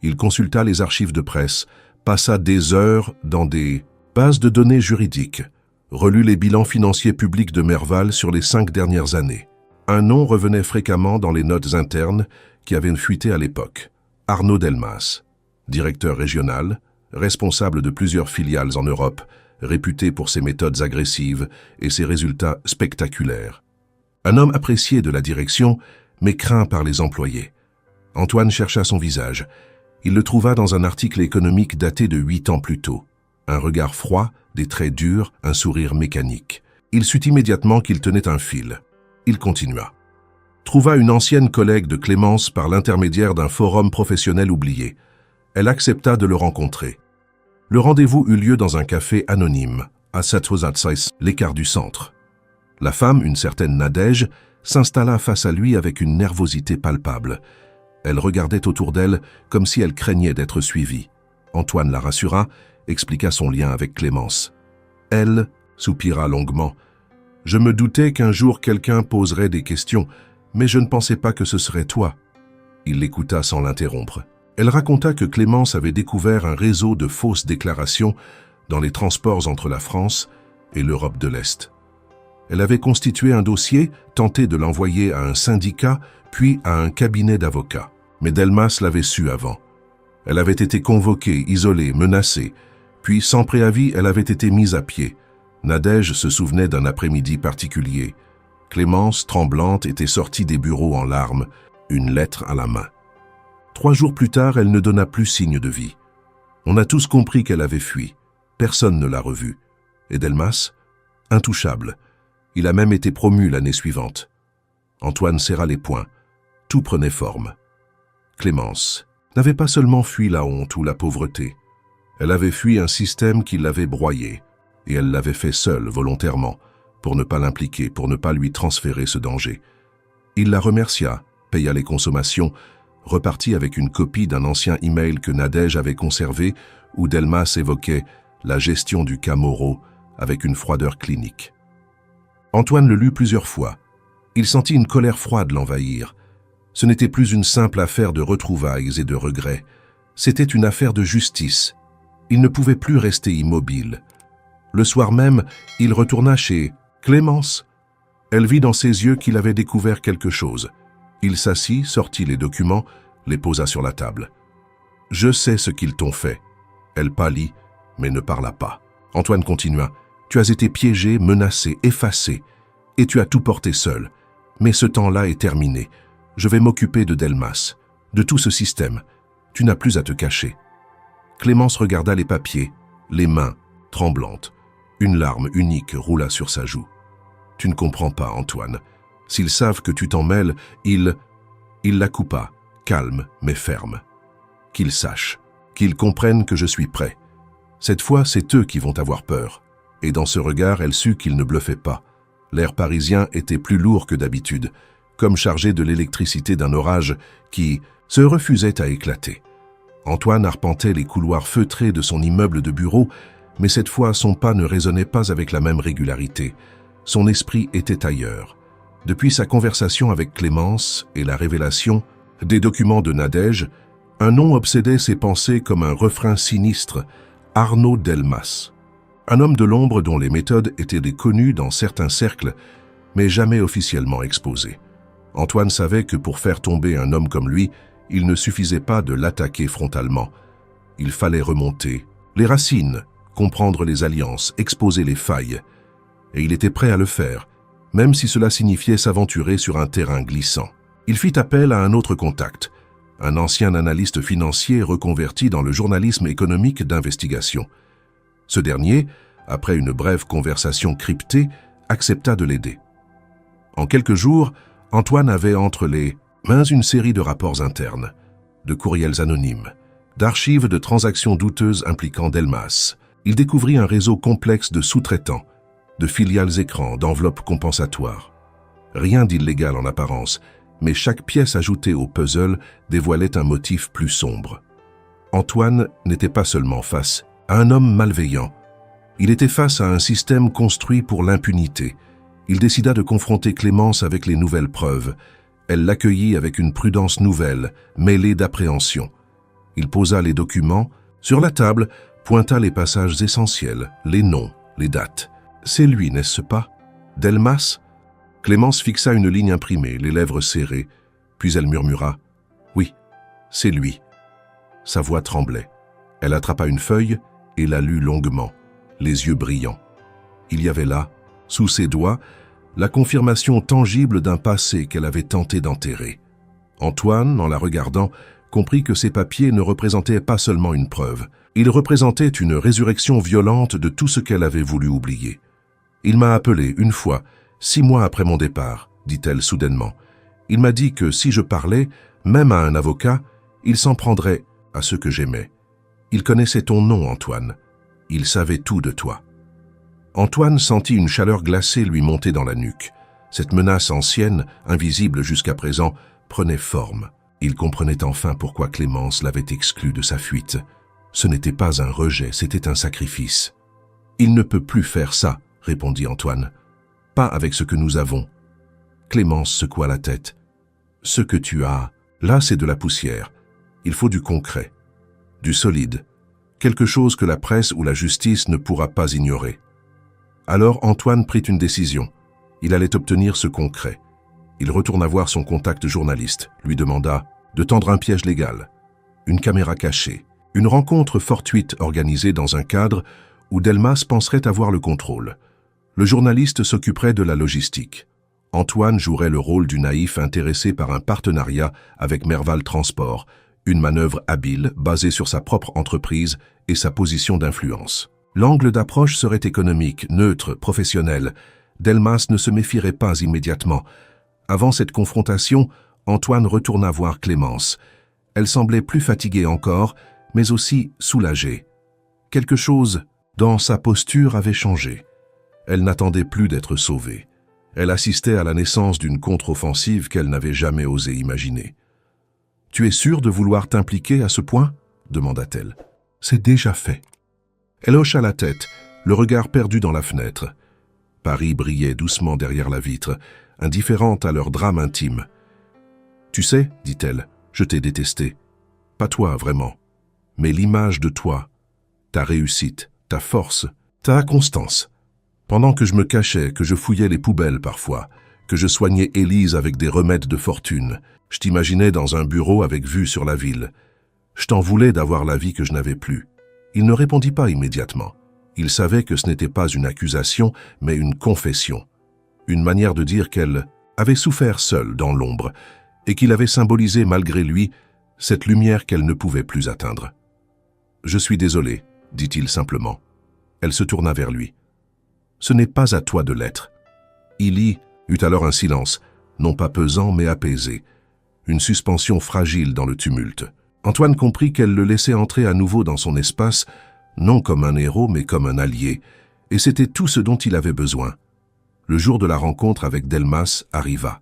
Speaker 1: Il consulta les archives de presse, passa des heures dans des bases de données juridiques, relut les bilans financiers publics de Merval sur les 5 dernières années. Un nom revenait fréquemment dans les notes internes qui avaient fuité à l'époque. Arnaud Delmas, directeur régional, responsable de plusieurs filiales en Europe, réputé pour ses méthodes agressives et ses résultats spectaculaires. Un homme apprécié de la direction, mais craint par les employés. Antoine chercha son visage. Il le trouva dans un article économique daté de 8 ans plus tôt. Un regard froid, des traits durs, un sourire mécanique. Il sut immédiatement qu'il tenait un fil. Il continua. Trouva une ancienne collègue de Clémence par l'intermédiaire d'un forum professionnel oublié. Elle accepta de le rencontrer. Le rendez-vous eut lieu dans un café anonyme, à Satosatsaïs, l'écart du centre. La femme, une certaine Nadège, s'installa face à lui avec une nervosité palpable. Elle regardait autour d'elle comme si elle craignait d'être suivie. Antoine la rassura, expliqua son lien avec Clémence. Elle soupira longuement. « Je me doutais qu'un jour quelqu'un poserait des questions, mais je ne pensais pas que ce serait toi. » Il l'écouta sans l'interrompre. Elle raconta que Clémence avait découvert un réseau de fausses déclarations dans les transports entre la France et l'Europe de l'Est. Elle avait constitué un dossier, tenté de l'envoyer à un syndicat, puis à un cabinet d'avocats. Mais Delmas l'avait su avant. Elle avait été convoquée, isolée, menacée, puis sans préavis, elle avait été mise à pied. Nadège se souvenait d'un après-midi particulier. Clémence, tremblante, était sortie des bureaux en larmes, une lettre à la main. 3 jours plus tard, elle ne donna plus signe de vie. On a tous compris qu'elle avait fui. Personne ne l'a revue. Et Delmas? Intouchable. Il a même été promu l'année suivante. Antoine serra les poings. Tout prenait forme. Clémence n'avait pas seulement fui la honte ou la pauvreté. Elle avait fui un système qui l'avait broyée. Et elle l'avait fait seule, volontairement, pour ne pas l'impliquer, pour ne pas lui transférer ce danger. Il la remercia, paya les consommations, repartit avec une copie d'un ancien email que Nadège avait conservé où Delmas évoquait la gestion du cas Moreau avec une froideur clinique. Antoine le lut plusieurs fois. Il sentit une colère froide l'envahir. Ce n'était plus une simple affaire de retrouvailles et de regrets. C'était une affaire de justice. Il ne pouvait plus rester immobile. Le soir même, il retourna chez Clémence. Elle vit dans ses yeux qu'il avait découvert quelque chose. Il s'assit, sortit les documents, les posa sur la table. « Je sais ce qu'ils t'ont fait. » Elle pâlit, mais ne parla pas. Antoine continua. « Tu as été piégé, menacé, effacé, et tu as tout porté seul. Mais ce temps-là est terminé. Je vais m'occuper de Delmas, de tout ce système. Tu n'as plus à te cacher. » Clémence regarda les papiers, les mains, tremblantes. Une larme unique roula sur sa joue. « Tu ne comprends pas, Antoine. S'ils savent que tu t'en mêles, Il la coupa, calme mais ferme. « Qu'ils sachent, qu'ils comprennent que je suis prêt. Cette fois, c'est eux qui vont avoir peur. » Et dans ce regard, elle sut qu'il ne bluffait pas. L'air parisien était plus lourd que d'habitude, comme chargé de l'électricité d'un orage qui se refusait à éclater. Antoine arpentait les couloirs feutrés de son immeuble de bureau, mais cette fois son pas ne résonnait pas avec la même régularité. Son esprit était ailleurs. Depuis sa conversation avec Clémence et la révélation des documents de Nadège, un nom obsédait ses pensées comme un refrain sinistre, Arnaud Delmas. Un homme de l'ombre dont les méthodes étaient connues dans certains cercles, mais jamais officiellement exposées. Antoine savait que pour faire tomber un homme comme lui, il ne suffisait pas de l'attaquer frontalement. Il fallait remonter les racines, comprendre les alliances, exposer les failles. Et il était prêt à le faire, même si cela signifiait s'aventurer sur un terrain glissant. Il fit appel à un autre contact, un ancien analyste financier reconverti dans le journalisme économique d'investigation. Ce dernier, après une brève conversation cryptée, accepta de l'aider. En quelques jours, Antoine avait entre les mains une série de rapports internes, de courriels anonymes, d'archives de transactions douteuses impliquant Delmas. Il découvrit un réseau complexe de sous-traitants, de filiales écrans, d'enveloppes compensatoires. Rien d'illégal en apparence, mais chaque pièce ajoutée au puzzle dévoilait un motif plus sombre. Antoine n'était pas seulement face à un homme malveillant. Il était face à un système construit pour l'impunité. Il décida de confronter Clémence avec les nouvelles preuves. Elle l'accueillit avec une prudence nouvelle, mêlée d'appréhension. Il posa les documents sur la table, pointa les passages essentiels, les noms, les dates. « C'est lui, n'est-ce pas? Delmas ?» Clémence fixa une ligne imprimée, les lèvres serrées, puis elle murmura « Oui, c'est lui. » Sa voix tremblait. Elle attrapa une feuille et la lut longuement, les yeux brillants. Il y avait là, sous ses doigts, la confirmation tangible d'un passé qu'elle avait tenté d'enterrer. Antoine, en la regardant, comprit que ces papiers ne représentaient pas seulement une preuve. Ils représentaient une résurrection violente de tout ce qu'elle avait voulu oublier. « Il m'a appelé une fois, 6 mois après mon départ, » dit-elle soudainement. « Il m'a dit que si je parlais, même à un avocat, il s'en prendrait à ceux que j'aimais. Il connaissait ton nom, Antoine. Il savait tout de toi. » Antoine sentit une chaleur glacée lui monter dans la nuque. Cette menace ancienne, invisible jusqu'à présent, prenait forme. Il comprenait enfin pourquoi Clémence l'avait exclu de sa fuite. Ce n'était pas un rejet, c'était un sacrifice. « Il ne peut plus faire ça, » répondit Antoine. « Pas avec ce que nous avons. » Clémence secoua la tête. « Ce que tu as, là c'est de la poussière. Il faut du concret, du solide, quelque chose que la presse ou la justice ne pourra pas ignorer. » Alors Antoine prit une décision. Il allait obtenir ce concret. Il retourna voir son contact journaliste, lui demanda de tendre un piège légal, une caméra cachée, une rencontre fortuite organisée dans un cadre où Delmas penserait avoir le contrôle. Le journaliste s'occuperait de la logistique. Antoine jouerait le rôle du naïf intéressé par un partenariat avec Merval Transport, une manœuvre habile basée sur sa propre entreprise et sa position d'influence. L'angle d'approche serait économique, neutre, professionnel. Delmas ne se méfierait pas immédiatement. Avant cette confrontation, Antoine retourna voir Clémence. Elle semblait plus fatiguée encore, mais aussi soulagée. Quelque chose dans sa posture avait changé. Elle n'attendait plus d'être sauvée. Elle assistait à la naissance d'une contre-offensive qu'elle n'avait jamais osé imaginer. « Tu es sûr de vouloir t'impliquer à ce point ?» demanda-t-elle. « C'est déjà fait. » Elle hocha la tête, le regard perdu dans la fenêtre. Paris brillait doucement derrière la vitre, indifférente à leur drame intime. « Tu sais, dit-elle, je t'ai détesté. Pas toi, vraiment. Mais l'image de toi, ta réussite, ta force, ta constance. Pendant que je me cachais, que je fouillais les poubelles parfois, que je soignais Élise avec des remèdes de fortune, je t'imaginais dans un bureau avec vue sur la ville. Je t'en voulais d'avoir la vie que je n'avais plus. » Il ne répondit pas immédiatement. Il savait que ce n'était pas une accusation, mais une confession. Une manière de dire qu'elle avait souffert seule dans l'ombre et qu'il avait symbolisé malgré lui cette lumière qu'elle ne pouvait plus atteindre. « Je suis désolé, » dit-il simplement. Elle se tourna vers lui. « Ce n'est pas à toi de l'être. » Illy eut alors un silence, non pas pesant mais apaisé, une suspension fragile dans le tumulte. Antoine comprit qu'elle le laissait entrer à nouveau dans son espace, non comme un héros mais comme un allié, et c'était tout ce dont il avait besoin. Le jour de la rencontre avec Delmas arriva.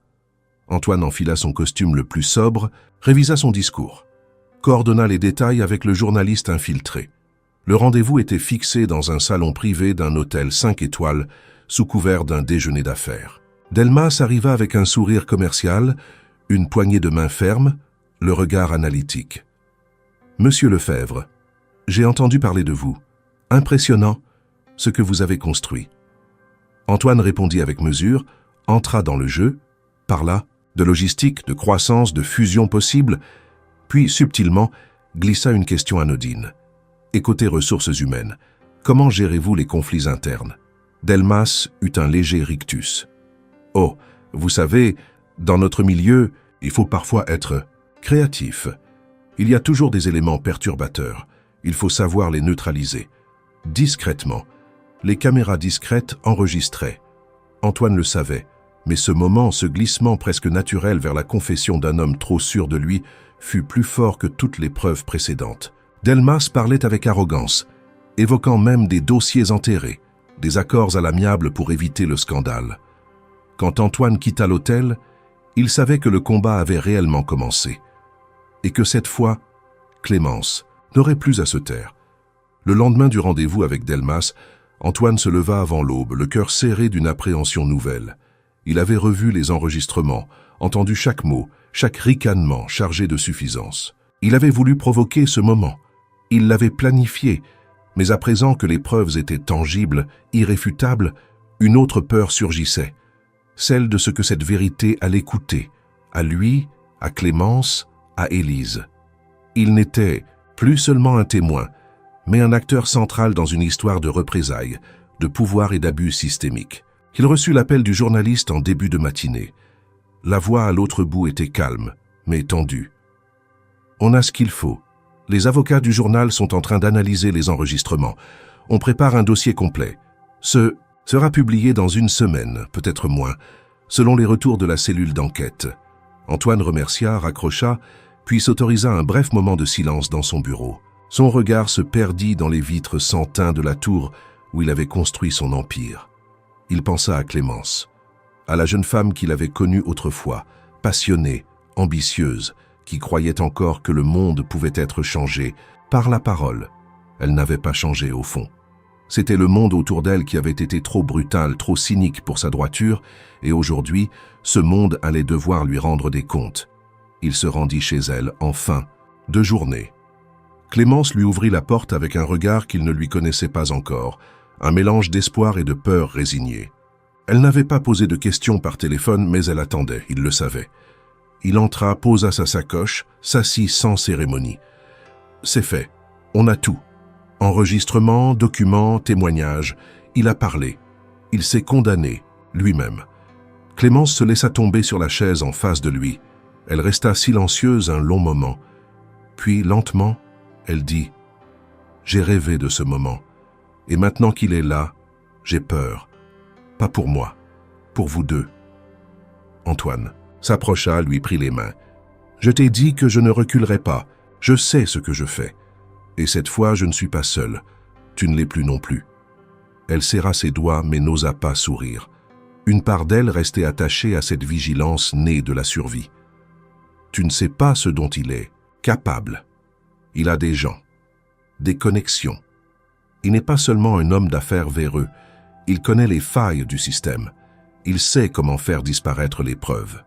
Speaker 1: Antoine enfila son costume le plus sobre, révisa son discours, coordonna les détails avec le journaliste infiltré. Le rendez-vous était fixé dans un salon privé d'un hôtel 5 étoiles, sous couvert d'un déjeuner d'affaires. Delmas arriva avec un sourire commercial, une poignée de main ferme, le regard analytique. « Monsieur Lefebvre, j'ai entendu parler de vous. Impressionnant, ce que vous avez construit. » Antoine répondit avec mesure, entra dans le jeu, parla de logistique, de croissance, de fusion possible, puis subtilement glissa une question anodine. « Et côté ressources humaines, comment gérez-vous les conflits internes ?» Delmas eut un léger rictus. « Oh, vous savez, dans notre milieu, il faut parfois être créatif. Il y a toujours des éléments perturbateurs. Il faut savoir les neutraliser. Discrètement. Les caméras discrètes enregistraient. Antoine le savait, mais ce moment, ce glissement presque naturel vers la confession d'un homme trop sûr de lui, fut plus fort que toutes les preuves précédentes. Delmas parlait avec arrogance, évoquant même des dossiers enterrés, des accords à l'amiable pour éviter le scandale. Quand Antoine quitta l'hôtel, il savait que le combat avait réellement commencé, et que cette fois, Clémence n'aurait plus à se taire. Le lendemain du rendez-vous avec Delmas, Antoine se leva avant l'aube, le cœur serré d'une appréhension nouvelle. Il avait revu les enregistrements, entendu chaque mot, chaque ricanement chargé de suffisance. Il avait voulu provoquer ce moment. Il l'avait planifié, mais à présent que les preuves étaient tangibles, irréfutables, une autre peur surgissait, celle de ce que cette vérité allait coûter, à lui, à Clémence, à Élise. Il n'était plus seulement un témoin, mais un acteur central dans une histoire de représailles, de pouvoir et d'abus systémiques. Il reçut l'appel du journaliste en début de matinée. La voix à l'autre bout était calme, mais tendue. « On a ce qu'il faut. Les avocats du journal sont en train d'analyser les enregistrements. On prépare un dossier complet. Ce sera publié dans une semaine, peut-être moins, selon les retours de la cellule d'enquête. » Antoine remercia, raccrocha, puis s'autorisa un bref moment de silence dans son bureau. Son regard se perdit dans les vitres sans teint de la tour où il avait construit son empire. Il pensa à Clémence, à la jeune femme qu'il avait connue autrefois, passionnée, ambitieuse, qui croyait encore que le monde pouvait être changé par la parole. Elle n'avait pas changé au fond. C'était le monde autour d'elle qui avait été trop brutal, trop cynique pour sa droiture, et aujourd'hui, ce monde allait devoir lui rendre des comptes. Il se rendit chez elle, enfin, de journée. Clémence lui ouvrit la porte avec un regard qu'il ne lui connaissait pas encore, un mélange d'espoir et de peur résignée. Elle n'avait pas posé de questions par téléphone, mais elle attendait, il le savait. Il entra, posa sa sacoche, s'assit sans cérémonie. « C'est fait, on a tout. Enregistrement, documents, témoignages. Il a parlé. Il s'est condamné, lui-même. Clémence se laissa tomber sur la chaise en face de lui. Elle resta silencieuse un long moment. Puis, lentement, elle dit « J'ai rêvé de ce moment. Et maintenant qu'il est là, j'ai peur. Pas pour moi, pour vous deux. » Antoine s'approcha, lui prit les mains. « Je t'ai dit que je ne reculerai pas. Je sais ce que je fais. Et cette fois, je ne suis pas seul. Tu ne l'es plus non plus. » Elle serra ses doigts, mais n'osa pas sourire. Une part d'elle restait attachée à cette vigilance née de la survie. Tu ne sais pas ce dont il est capable. Il a des gens, des connexions. Il n'est pas seulement un homme d'affaires véreux. Il connaît les failles du système. Il sait comment faire disparaître les preuves.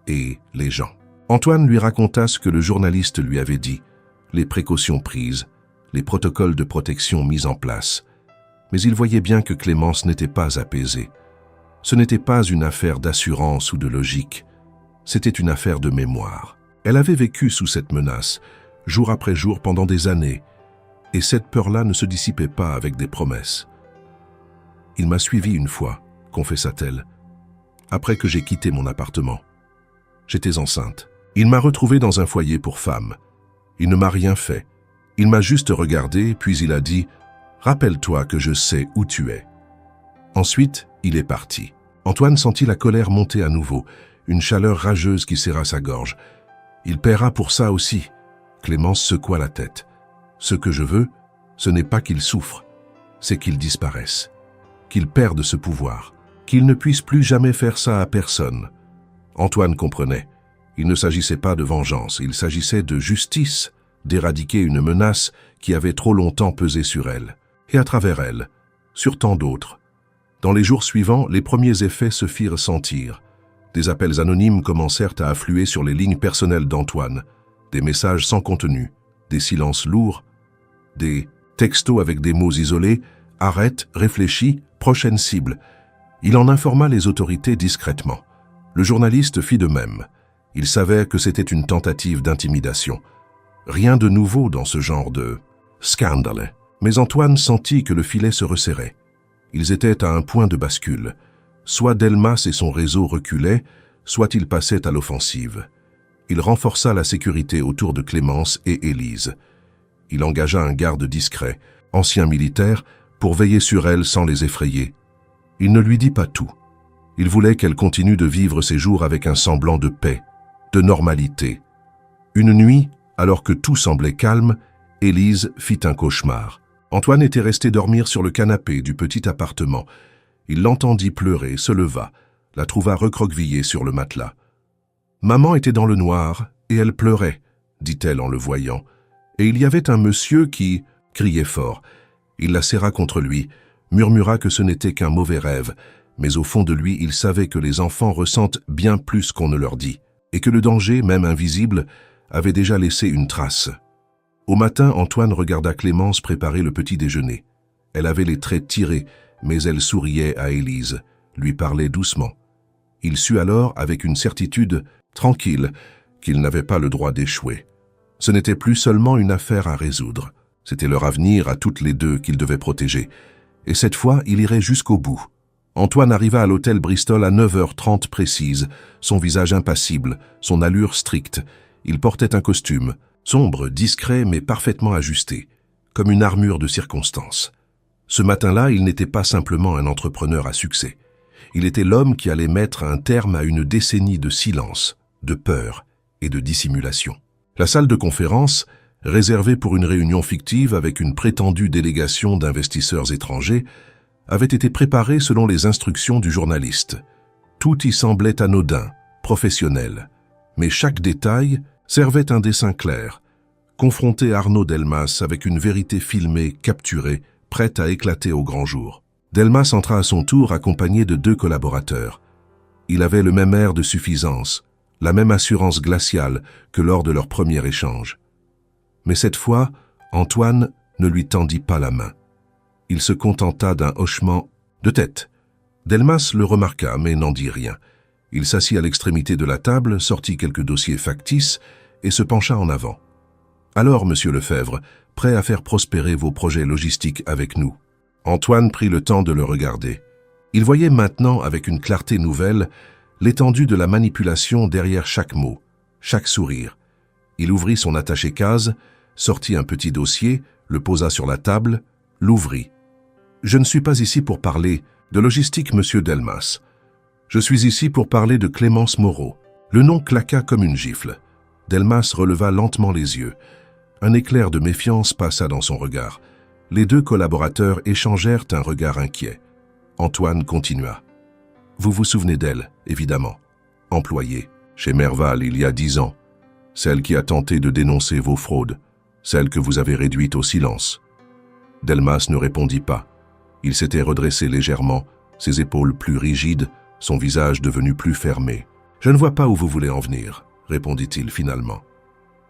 Speaker 1: Et les gens. Antoine lui raconta ce que le journaliste lui avait dit, les précautions prises, les protocoles de protection mis en place. Mais il voyait bien que Clémence n'était pas apaisée. Ce n'était pas une affaire d'assurance ou de logique. C'était une affaire de mémoire. Elle avait vécu sous cette menace, jour après jour pendant des années, et cette peur-là ne se dissipait pas avec des promesses. « Il m'a suivi une fois », confessa-t-elle, « après que j'ai quitté mon appartement. J'étais enceinte. Il m'a retrouvée dans un foyer pour femmes. Il ne m'a rien fait. Il m'a juste regardé, puis il a dit « Rappelle-toi que je sais où tu es. » Ensuite, il est parti. Antoine sentit la colère monter à nouveau, une chaleur rageuse qui serra sa gorge. Il paiera pour ça aussi. Clémence secoua la tête. Ce que je veux, ce n'est pas qu'il souffre, c'est qu'il disparaisse, qu'il perde ce pouvoir, qu'il ne puisse plus jamais faire ça à personne. Antoine comprenait. Il ne s'agissait pas de vengeance, il s'agissait de justice, d'éradiquer une menace qui avait trop longtemps pesé sur elle, et à travers elle, sur tant d'autres. Dans les jours suivants, les premiers effets se firent sentir. Des appels anonymes commencèrent à affluer sur les lignes personnelles d'Antoine, des messages sans contenu, des silences lourds, des textos avec des mots isolés, « Arrête, réfléchis, prochaine cible ». Il en informa les autorités discrètement. Le journaliste fit de même. Il savait que c'était une tentative d'intimidation. Rien de nouveau dans ce genre de scandale. Mais Antoine sentit que le filet se resserrait. Ils étaient à un point de bascule. Soit Delmas et son réseau reculaient, soit ils passaient à l'offensive. Il renforça la sécurité autour de Clémence et Élise. Il engagea un garde discret, ancien militaire, pour veiller sur elles sans les effrayer. Il ne lui dit pas tout. Il voulait qu'elle continue de vivre ses jours avec un semblant de paix, de normalité. Une nuit, alors que tout semblait calme, Élise fit un cauchemar. Antoine était resté dormir sur le canapé du petit appartement. Il l'entendit pleurer, se leva, la trouva recroquevillée sur le matelas. « Maman était dans le noir et elle pleurait, » dit-elle en le voyant. Et il y avait un monsieur qui criait fort. Il la serra contre lui, murmura que ce n'était qu'un mauvais rêve, mais au fond de lui, il savait que les enfants ressentent bien plus qu'on ne leur dit, et que le danger, même invisible, avait déjà laissé une trace. Au matin, Antoine regarda Clémence préparer le petit déjeuner. Elle avait les traits tirés, mais elle souriait à Élise, lui parlait doucement. Il sut alors, avec une certitude tranquille, qu'il n'avait pas le droit d'échouer. Ce n'était plus seulement une affaire à résoudre, c'était leur avenir à toutes les deux qu'ils devaient protéger. Et cette fois, il irait jusqu'au bout. Antoine arriva à l'hôtel Bristol à 9h30 précise, son visage impassible, son allure stricte. Il portait un costume, sombre, discret mais parfaitement ajusté, comme une armure de circonstance. Ce matin-là, il n'était pas simplement un entrepreneur à succès. Il était l'homme qui allait mettre un terme à une décennie de silence, de peur et de dissimulation. La salle de conférence, réservée pour une réunion fictive avec une prétendue délégation d'investisseurs étrangers, avait été préparée selon les instructions du journaliste. Tout y semblait anodin, professionnel, mais chaque détail servait un dessin clair, confronter Arnaud Delmas avec une vérité filmée, capturée, prête à éclater au grand jour. Delmas entra à son tour accompagné de 2 collaborateurs. Il avait le même air de suffisance, la même assurance glaciale que lors de leur premier échange. Mais cette fois, Antoine ne lui tendit pas la main. Il se contenta d'un hochement de tête. Delmas le remarqua, mais n'en dit rien. Il s'assit à l'extrémité de la table, sortit quelques dossiers factices et se pencha en avant. « Alors, monsieur Lefebvre, prêt à faire prospérer vos projets logistiques avec nous ?» Antoine prit le temps de le regarder. Il voyait maintenant, avec une clarté nouvelle, l'étendue de la manipulation derrière chaque mot, chaque sourire. Il ouvrit son attaché-case, sortit un petit dossier, le posa sur la table, l'ouvrit. « Je ne suis pas ici pour parler de logistique, monsieur Delmas. Je suis ici pour parler de Clémence Moreau. » Le nom claqua comme une gifle. Delmas releva lentement les yeux. Un éclair de méfiance passa dans son regard. Les deux collaborateurs échangèrent un regard inquiet. Antoine continua. « Vous vous souvenez d'elle, évidemment. Employée chez Merval il y a 10 ans. Celle qui a tenté de dénoncer vos fraudes. Celle que vous avez réduite au silence. » Delmas ne répondit pas. Il s'était redressé légèrement, ses épaules plus rigides, son visage devenu plus fermé. « Je ne vois pas où vous voulez en venir, » répondit-il finalement.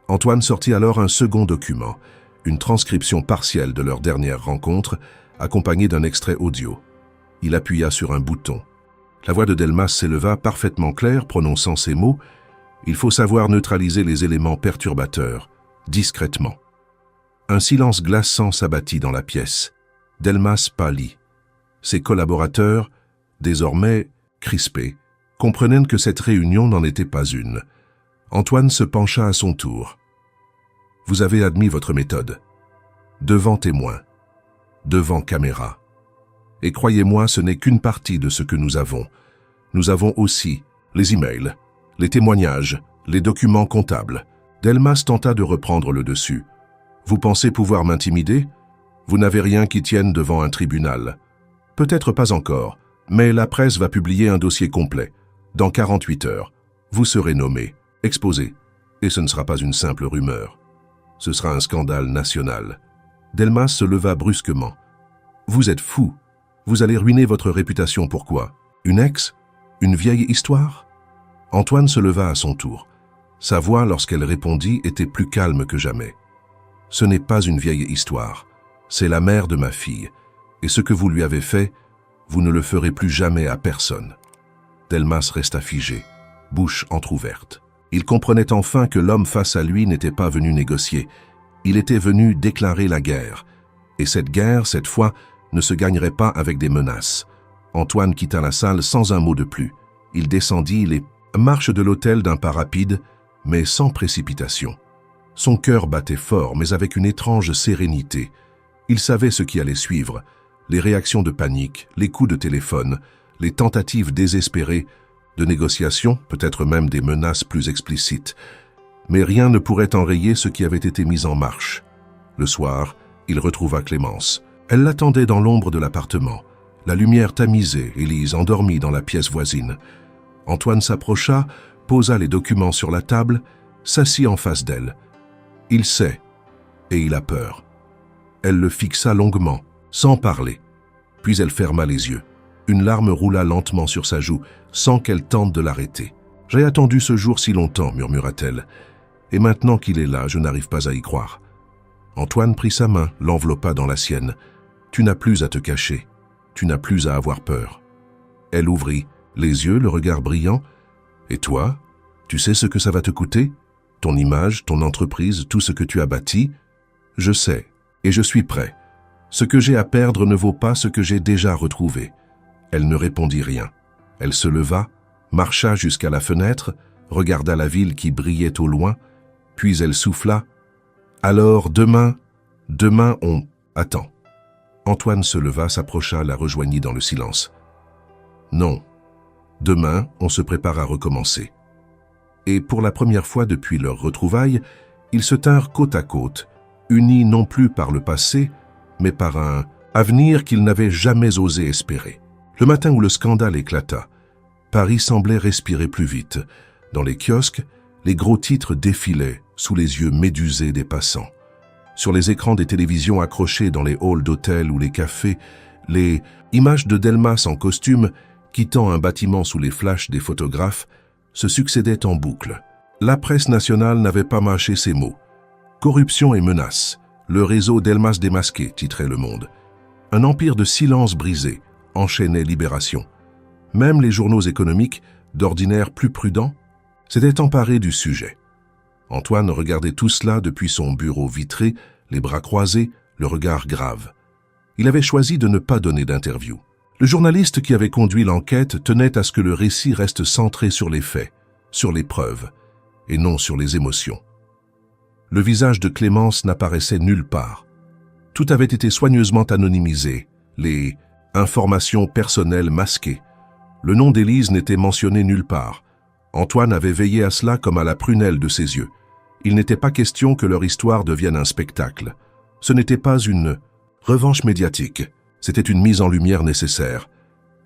Speaker 1: Antoine sortit alors un second document, une transcription partielle de leur dernière rencontre, accompagnée d'un extrait audio. Il appuya sur un bouton. La voix de Delmas s'éleva parfaitement claire, prononçant ces mots. Il faut savoir neutraliser les éléments perturbateurs, discrètement. Un silence glaçant s'abattit dans la pièce. Delmas pâlit. Ses collaborateurs, désormais crispés, comprenaient que cette réunion n'en était pas une. Antoine se pencha à son tour. « Vous avez admis votre méthode. Devant témoins. Devant caméra. Et croyez-moi, ce n'est qu'une partie de ce que nous avons. Nous avons aussi les emails, les témoignages, les documents comptables. » Delmas tenta de reprendre le dessus. « Vous pensez pouvoir m'intimider? Vous n'avez rien qui tienne devant un tribunal. Peut-être pas encore, mais la presse va publier un dossier complet. Dans 48 heures, vous serez nommé, exposé, et ce ne sera pas une simple rumeur. Ce sera un scandale national. » Delmas se leva brusquement. « Vous êtes fou. Vous allez ruiner votre réputation, pourquoi? Une ex? Une vieille histoire ?» Antoine se leva à son tour. Sa voix, lorsqu'elle répondit, était plus calme que jamais. « Ce n'est pas une vieille histoire. C'est la mère de ma fille. Et ce que vous lui avez fait, vous ne le ferez plus jamais à personne. » Delmas resta figé, bouche entr'ouverte. Il comprenait enfin que l'homme face à lui n'était pas venu négocier. Il était venu déclarer la guerre. Et cette guerre, cette fois, ne se gagnerait pas avec des menaces. Antoine quitta la salle sans un mot de plus. Il descendit les marches de l'hôtel d'un pas rapide, mais sans précipitation. Son cœur battait fort, mais avec une étrange sérénité. Il savait ce qui allait suivre, les réactions de panique, les coups de téléphone, les tentatives désespérées de négociation, peut-être même des menaces plus explicites. Mais rien ne pourrait enrayer ce qui avait été mis en marche. Le soir, il retrouva Clémence. Elle l'attendait dans l'ombre de l'appartement. La lumière tamisée, Élise endormie dans la pièce voisine. Antoine s'approcha, posa les documents sur la table, s'assit en face d'elle. Il sait, et il a peur. Elle le fixa longuement, sans parler. Puis elle ferma les yeux. Une larme roula lentement sur sa joue, sans qu'elle tente de l'arrêter. « J'ai attendu ce jour si longtemps, murmura-t-elle. Et maintenant qu'il est là, je n'arrive pas à y croire. » Antoine prit sa main, l'enveloppa dans la sienne. « Tu n'as plus à te cacher. Tu n'as plus à avoir peur. » Elle ouvrit, les yeux, le regard brillant. « Et toi, tu sais ce que ça va te coûter? Ton image, ton entreprise, tout ce que tu as bâti? Je sais, et je suis prêt. Ce que j'ai à perdre ne vaut pas ce que j'ai déjà retrouvé. » Elle ne répondit rien. Elle se leva, marcha jusqu'à la fenêtre, regarda la ville qui brillait au loin, puis elle souffla. « Alors, demain on... » « Attends. » Antoine se leva, s'approcha, la rejoignit dans le silence. « Non. Demain, on se prépare à recommencer. » Et pour la première fois depuis leur retrouvaille, ils se tinrent côte à côte, unis non plus par le passé, mais par un avenir qu'ils n'avaient jamais osé espérer. Le matin où le scandale éclata, Paris semblait respirer plus vite. Dans les kiosques, les gros titres défilaient sous les yeux médusés des passants. Sur les écrans des télévisions accrochés dans les halls d'hôtels ou les cafés, les images de Delmas en costume, quittant un bâtiment sous les flashs des photographes, se succédaient en boucle. La presse nationale n'avait pas mâché ces mots. « Corruption et menaces. Le réseau Delmas démasqué », titrait Le Monde. Un empire de silence brisé enchaînait Libération. Même les journaux économiques, d'ordinaire plus prudents, s'étaient emparés du sujet. Antoine regardait tout cela depuis son bureau vitré, les bras croisés, le regard grave. Il avait choisi de ne pas donner d'interview. Le journaliste qui avait conduit l'enquête tenait à ce que le récit reste centré sur les faits, sur les preuves, et non sur les émotions. Le visage de Clémence n'apparaissait nulle part. Tout avait été soigneusement anonymisé, les informations personnelles masquées. Le nom d'Élise n'était mentionné nulle part. Antoine avait veillé à cela comme à la prunelle de ses yeux. Il n'était pas question que leur histoire devienne un spectacle. Ce n'était pas une revanche médiatique, c'était une mise en lumière nécessaire.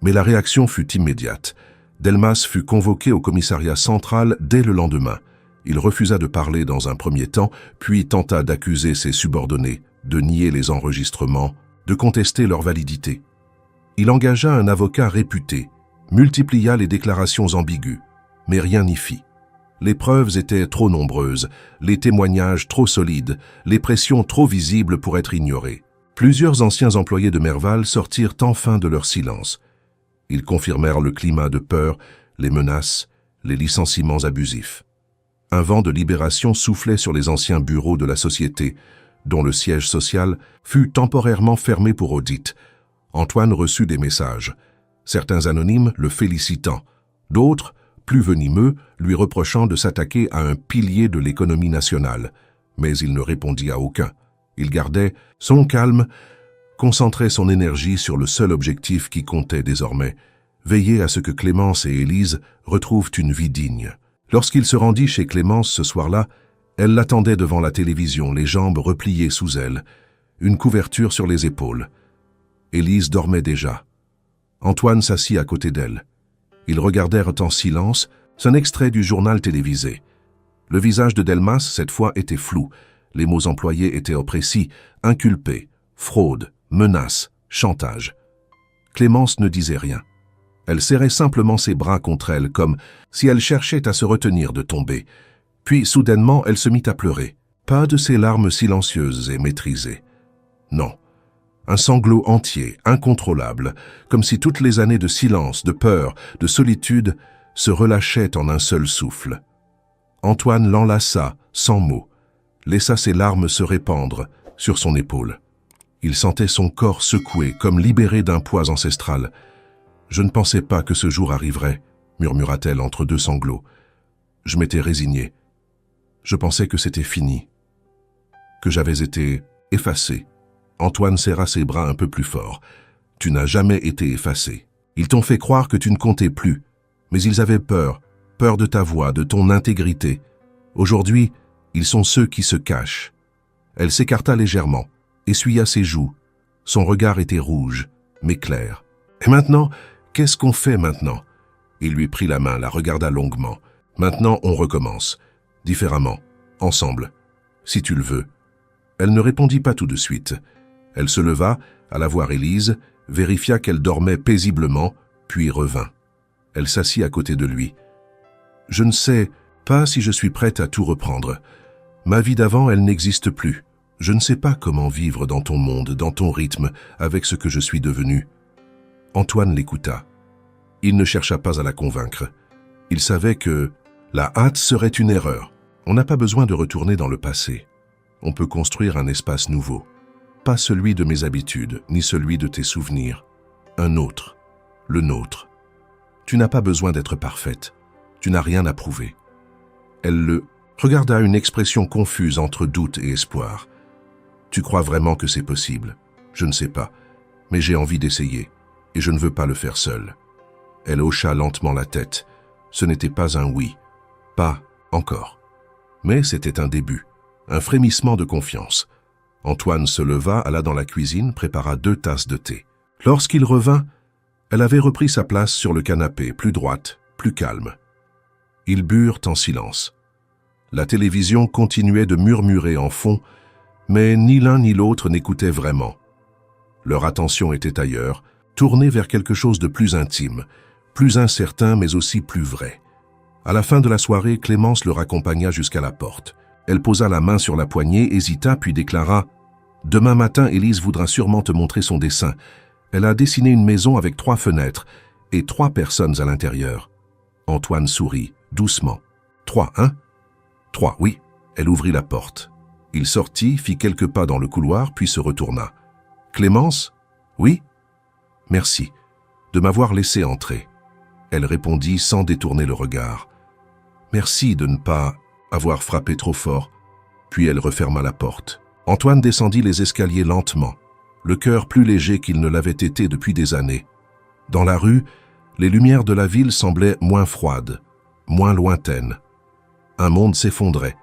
Speaker 1: Mais la réaction fut immédiate. Delmas fut convoqué au commissariat central dès le lendemain. Il refusa de parler dans un premier temps, puis tenta d'accuser ses subordonnés, de nier les enregistrements, de contester leur validité. Il engagea un avocat réputé, multiplia les déclarations ambiguës, mais rien n'y fit. Les preuves étaient trop nombreuses, les témoignages trop solides, les pressions trop visibles pour être ignorées. Plusieurs anciens employés de Merval sortirent enfin de leur silence. Ils confirmèrent le climat de peur, les menaces, les licenciements abusifs. Un vent de libération soufflait sur les anciens bureaux de la société, dont le siège social fut temporairement fermé pour audit. Antoine reçut des messages, certains anonymes le félicitant, d'autres, plus venimeux, lui reprochant de s'attaquer à un pilier de l'économie nationale. Mais il ne répondit à aucun. Il gardait son calme, concentrait son énergie sur le seul objectif qui comptait désormais, veiller à ce que Clémence et Élise retrouvent une vie digne. Lorsqu'il se rendit chez Clémence ce soir-là, elle l'attendait devant la télévision, les jambes repliées sous elle, une couverture sur les épaules. Élise dormait déjà. Antoine s'assit à côté d'elle. Ils regardèrent en silence un extrait du journal télévisé. Le visage de Delmas, cette fois, était flou. Les mots employés étaient oppressifs, inculpés, fraude, menace, chantage. Clémence ne disait rien. Elle serrait simplement ses bras contre elle, comme si elle cherchait à se retenir de tomber. Puis, soudainement, elle se mit à pleurer. Pas de ces larmes silencieuses et maîtrisées. Non. Un sanglot entier, incontrôlable, comme si toutes les années de silence, de peur, de solitude se relâchaient en un seul souffle. Antoine l'enlaça, sans mots, laissa ses larmes se répandre sur son épaule. Il sentait son corps secoué, comme libéré d'un poids ancestral. « Je ne pensais pas que ce jour arriverait », murmura-t-elle entre deux sanglots. « Je m'étais résigné. Je pensais que c'était fini, que j'avais été effacé. » Antoine serra ses bras un peu plus fort. « Tu n'as jamais été effacé. Ils t'ont fait croire que tu ne comptais plus, mais ils avaient peur, peur de ta voix, de ton intégrité. Aujourd'hui, ils sont ceux qui se cachent. » Elle s'écarta légèrement, essuya ses joues. Son regard était rouge, mais clair. « Et maintenant, qu'est-ce qu'on fait maintenant ?» Il lui prit la main, la regarda longuement. « Maintenant, on recommence. Différemment. Ensemble. Si tu le veux. » Elle ne répondit pas tout de suite. Elle se leva, alla voir Élise, vérifia qu'elle dormait paisiblement, puis revint. Elle s'assit à côté de lui. « Je ne sais pas si je suis prête à tout reprendre. Ma vie d'avant, elle n'existe plus. Je ne sais pas comment vivre dans ton monde, dans ton rythme, avec ce que je suis devenu. » Antoine l'écouta. Il ne chercha pas à la convaincre. Il savait que la hâte serait une erreur. On n'a pas besoin de retourner dans le passé. On peut construire un espace nouveau. Pas celui de mes habitudes, ni celui de tes souvenirs. Un autre, le nôtre. Tu n'as pas besoin d'être parfaite. Tu n'as rien à prouver. Elle le regarda, une expression confuse entre doute et espoir. Tu crois vraiment que c'est possible? Je ne sais pas, mais j'ai envie d'essayer, et je ne veux pas le faire seule. Elle hocha lentement la tête. Ce n'était pas un oui, pas encore. Mais c'était un début, un frémissement de confiance. Antoine se leva, alla dans la cuisine, prépara 2 tasses de thé. Lorsqu'il revint, elle avait repris sa place sur le canapé, plus droite, plus calme. Ils burent en silence. La télévision continuait de murmurer en fond, mais ni l'un ni l'autre n'écoutait vraiment. Leur attention était ailleurs, tournée vers quelque chose de plus intime, plus incertain mais aussi plus vrai. À la fin de la soirée, Clémence le raccompagna jusqu'à la porte. Elle posa la main sur la poignée, hésita, puis déclara « Demain matin, Élise voudra sûrement te montrer son dessin. Elle a dessiné une maison avec 3 fenêtres et 3 personnes à l'intérieur. » Antoine sourit, doucement. « 3, hein ?»« 3, oui. » Elle ouvrit la porte. Il sortit, fit quelques pas dans le couloir, puis se retourna. « Clémence ? Oui ? Merci. de m'avoir laissé entrer. Elle répondit sans détourner le regard. Merci de ne pas avoir frappé trop fort. Puis elle referma la porte. Antoine descendit les escaliers lentement, le cœur plus léger qu'il ne l'avait été depuis des années. Dans la rue, les lumières de la ville semblaient moins froides, moins lointaines. Un monde s'effondrait,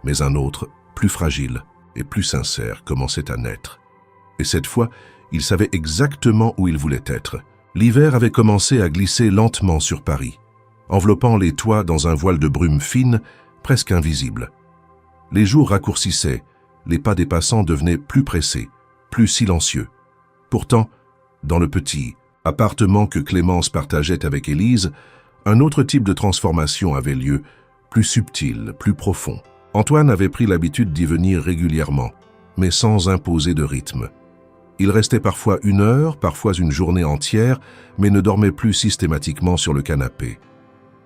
Speaker 1: mais un autre, plus fragile et plus sincère, commençait à naître. Et cette fois, il savait exactement où il voulait être. L'hiver avait commencé à glisser lentement sur Paris, enveloppant les toits dans un voile de brume fine, presque invisible. Les jours raccourcissaient, les pas des passants devenaient plus pressés, plus silencieux. Pourtant, dans le petit appartement que Clémence partageait avec Élise, un autre type de transformation avait lieu, plus subtil, plus profond. Antoine avait pris l'habitude d'y venir régulièrement, mais sans imposer de rythme. Il restait parfois 1 heure, parfois une journée entière, mais ne dormait plus systématiquement sur le canapé.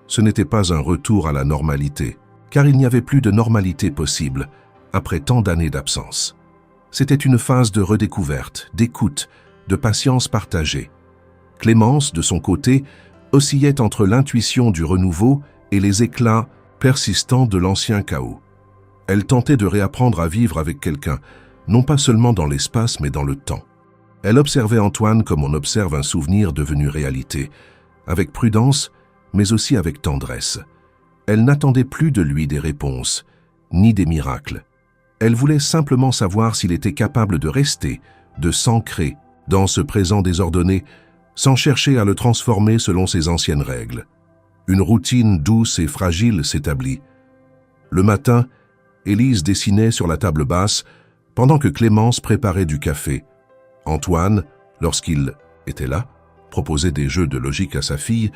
Speaker 1: Ce n'était pas un retour à la normalité, car il n'y avait plus de normalité possible, après tant d'années d'absence. C'était une phase de redécouverte, d'écoute, de patience partagée. Clémence, de son côté, oscillait entre l'intuition du renouveau et les éclats persistants de l'ancien chaos. Elle tentait de réapprendre à vivre avec quelqu'un, non pas seulement dans l'espace mais dans le temps. Elle observait Antoine comme on observe un souvenir devenu réalité, avec prudence, mais aussi avec tendresse. Elle n'attendait plus de lui des réponses, ni des miracles. Elle voulait simplement savoir s'il était capable de rester, de s'ancrer dans ce présent désordonné, sans chercher à le transformer selon ses anciennes règles. Une routine douce et fragile s'établit. Le matin, Élise dessinait sur la table basse, pendant que Clémence préparait du café. Antoine, lorsqu'il était là, proposait des jeux de logique à sa fille,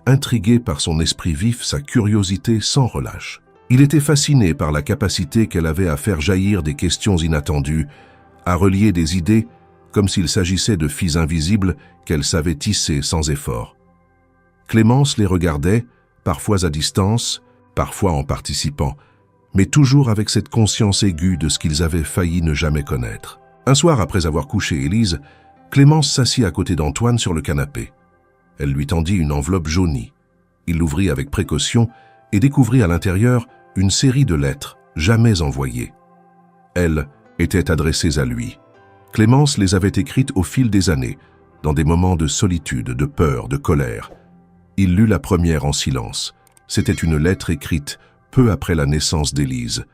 Speaker 1: intrigué par son esprit vif, sa curiosité sans relâche. Il était fasciné par la capacité qu'elle avait à faire jaillir des questions inattendues, à relier des idées comme s'il s'agissait de fils invisibles qu'elle savait tisser sans effort. Clémence les regardait, parfois à distance, parfois en participant, mais toujours avec cette conscience aiguë de ce qu'ils avaient failli ne jamais connaître. Un soir, après avoir couché Élise, Clémence s'assit à côté d'Antoine sur le canapé. Elle lui tendit une enveloppe jaunie. Il l'ouvrit avec précaution et découvrit à l'intérieur une série de lettres jamais envoyées. Elles étaient adressées à lui. Clémence les avait écrites au fil des années, dans des moments de solitude, de peur, de colère. Il lut la première en silence. C'était une lettre écrite peu après la naissance d'Élise.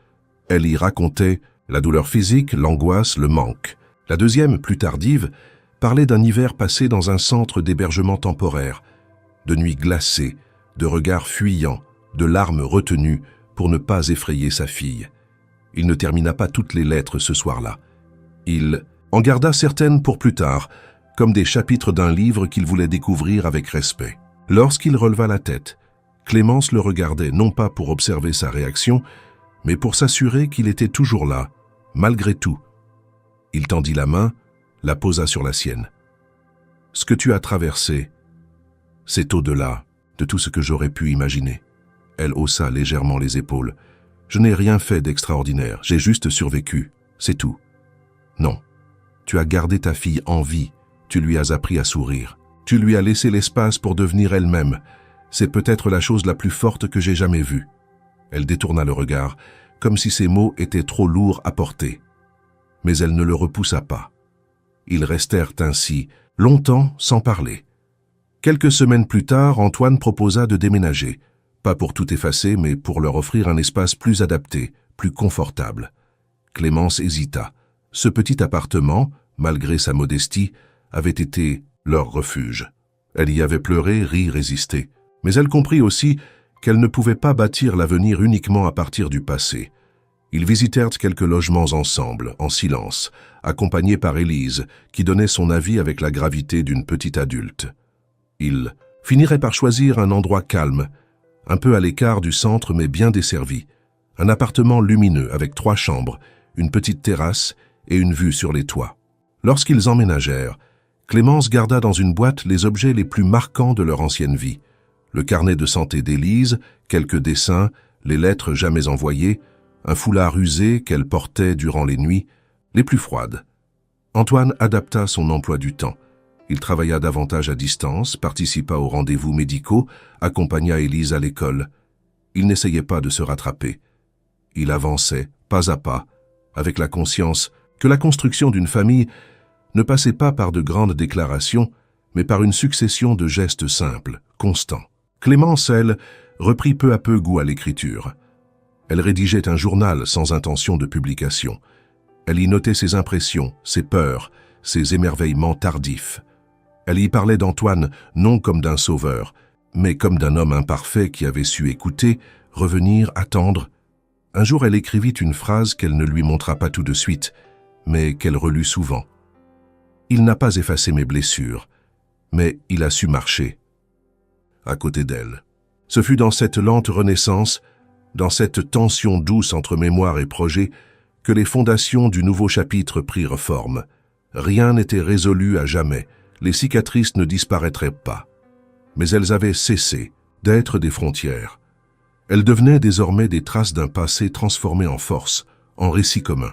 Speaker 1: Elle y racontait la douleur physique, l'angoisse, le manque. La deuxième, plus tardive, parlait d'un hiver passé dans un centre d'hébergement temporaire, de nuits glacées, de regards fuyants, de larmes retenues pour ne pas effrayer sa fille. Il ne termina pas toutes les lettres ce soir-là. Il en garda certaines pour plus tard, comme des chapitres d'un livre qu'il voulait découvrir avec respect. Lorsqu'il releva la tête, Clémence le regardait non pas pour observer sa réaction, mais pour s'assurer qu'il était toujours là, malgré tout. Il tendit la main, la posa sur la sienne. « Ce que tu as traversé, c'est au-delà de tout ce que j'aurais pu imaginer. » Elle haussa légèrement les épaules. « Je n'ai rien fait d'extraordinaire, j'ai juste survécu, c'est tout. » « Non, tu as gardé ta fille en vie, tu lui as appris à sourire. Tu lui as laissé l'espace pour devenir elle-même. C'est peut-être la chose la plus forte que j'ai jamais vue. » Elle détourna le regard, comme si ces mots étaient trop lourds à porter. Mais elle ne le repoussa pas. Ils restèrent ainsi, longtemps sans parler. Quelques semaines plus tard, Antoine proposa de déménager, pas pour tout effacer, mais pour leur offrir un espace plus adapté, plus confortable. Clémence hésita. Ce petit appartement, malgré sa modestie, avait été leur refuge. Elle y avait pleuré, ri, résisté. Mais elle comprit aussi qu'elle ne pouvait pas bâtir l'avenir uniquement à partir du passé. Ils visitèrent quelques logements ensemble, en silence, accompagnés par Élise, qui donnait son avis avec la gravité d'une petite adulte. Ils finiraient par choisir un endroit calme, un peu à l'écart du centre mais bien desservi. Un appartement lumineux avec 3 chambres, une petite terrasse et une vue sur les toits. Lorsqu'ils emménagèrent, Clémence garda dans une boîte les objets les plus marquants de leur ancienne vie. Le carnet de santé d'Élise, quelques dessins, les lettres jamais envoyées, un foulard usé qu'elle portait durant les nuits, les plus froides. Antoine adapta son emploi du temps. Il travailla davantage à distance, participa aux rendez-vous médicaux, accompagna Élise à l'école. Il n'essayait pas de se rattraper. Il avançait, pas à pas, avec la conscience que la construction d'une famille ne passait pas par de grandes déclarations, mais par une succession de gestes simples, constants. Clémence, elle, reprit peu à peu goût à l'écriture. Elle rédigeait un journal sans intention de publication. Elle y notait ses impressions, ses peurs, ses émerveillements tardifs. Elle y parlait d'Antoine non comme d'un sauveur, mais comme d'un homme imparfait qui avait su écouter, revenir, attendre. Un jour, elle écrivit une phrase qu'elle ne lui montra pas tout de suite, mais qu'elle relut souvent. « Il n'a pas effacé mes blessures, mais il a su marcher. » À côté d'elle. Ce fut dans cette lente renaissance, dans cette tension douce entre mémoire et projet, que les fondations du nouveau chapitre prirent forme. Rien n'était résolu à jamais, les cicatrices ne disparaîtraient pas. Mais elles avaient cessé d'être des frontières. Elles devenaient désormais des traces d'un passé transformé en force, en récit commun.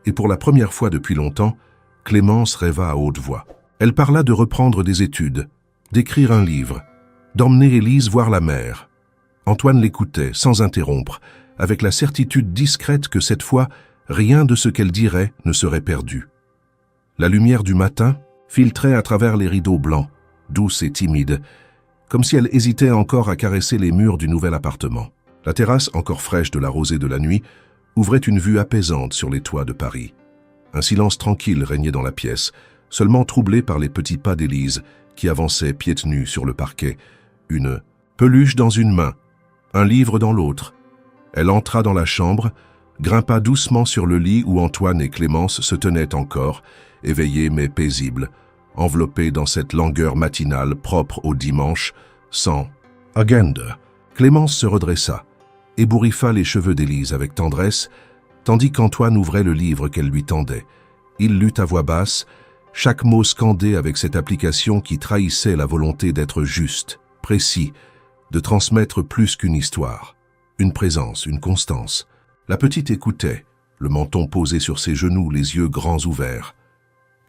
Speaker 1: Et pour la première fois depuis longtemps, Clémence rêva à haute voix. Elle parla de reprendre des études, d'écrire un livre, d'emmener Élise voir la mer. Antoine l'écoutait, sans interrompre, avec la certitude discrète que cette fois, rien de ce qu'elle dirait ne serait perdu. La lumière du matin filtrait à travers les rideaux blancs, douce et timide, comme si elle hésitait encore à caresser les murs du nouvel appartement. La terrasse, encore fraîche de la rosée de la nuit, ouvrait une vue apaisante sur les toits de Paris. Un silence tranquille régnait dans la pièce, seulement troublé par les petits pas d'Élise, qui avançait pieds nus sur le parquet, une peluche dans une main, un livre dans l'autre. Elle entra dans la chambre, grimpa doucement sur le lit où Antoine et Clémence se tenaient encore, éveillés mais paisibles, enveloppés dans cette langueur matinale propre au dimanche, sans « agenda ». Clémence se redressa, ébouriffa les cheveux d'Élise avec tendresse, tandis qu'Antoine ouvrait le livre qu'elle lui tendait. Il lut à voix basse, chaque mot scandé avec cette application qui trahissait la volonté d'être juste, précis, de transmettre plus qu'une histoire, une présence, une constance. La petite écoutait, le menton posé sur ses genoux, les yeux grands ouverts.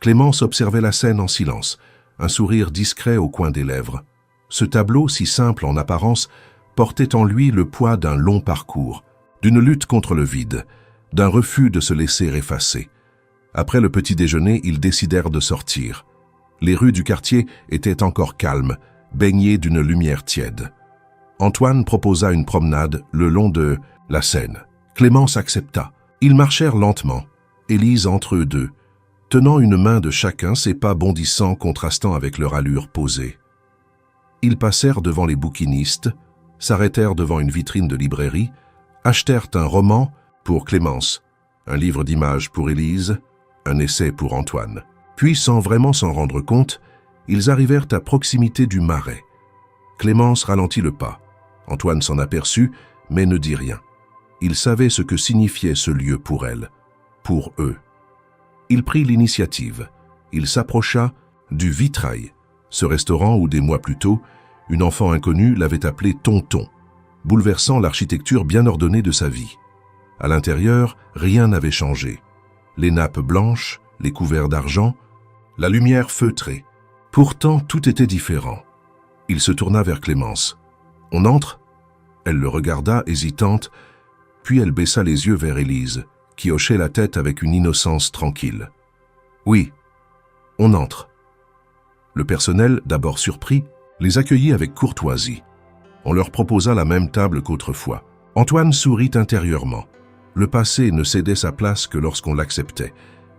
Speaker 1: Clémence observait la scène en silence, un sourire discret au coin des lèvres. Ce tableau, si simple en apparence, portait en lui le poids d'un long parcours, d'une lutte contre le vide, d'un refus de se laisser effacer. Après le petit déjeuner, ils décidèrent de sortir. Les rues du quartier étaient encore calmes, baignées d'une lumière tiède. Antoine proposa une promenade le long de la Seine. Clémence accepta. Ils marchèrent lentement, Élise entre eux deux, tenant une main de chacun, ses pas bondissants contrastant avec leur allure posée. Ils passèrent devant les bouquinistes, s'arrêtèrent devant une vitrine de librairie, achetèrent un roman pour Clémence, un livre d'images pour Élise, un essai pour Antoine. Puis, sans vraiment s'en rendre compte, ils arrivèrent à proximité du Marais. Clémence ralentit le pas. Antoine s'en aperçut, mais ne dit rien. Il savait ce que signifiait ce lieu pour elle, pour eux. Il prit l'initiative. Il s'approcha du Vitrail, ce restaurant où, des mois plus tôt, une enfant inconnue l'avait appelé Tonton, bouleversant l'architecture bien ordonnée de sa vie. À l'intérieur, rien n'avait changé. Les nappes blanches, les couverts d'argent, la lumière feutrée. Pourtant, tout était différent. Il se tourna vers Clémence. « On entre ?» Elle le regarda, hésitante, puis elle baissa les yeux vers Élise, qui hochait la tête avec une innocence tranquille. « Oui, on entre. » Le personnel, d'abord surpris, les accueillit avec courtoisie. On leur proposa la même table qu'autrefois. Antoine sourit intérieurement. Le passé ne cédait sa place que lorsqu'on l'acceptait.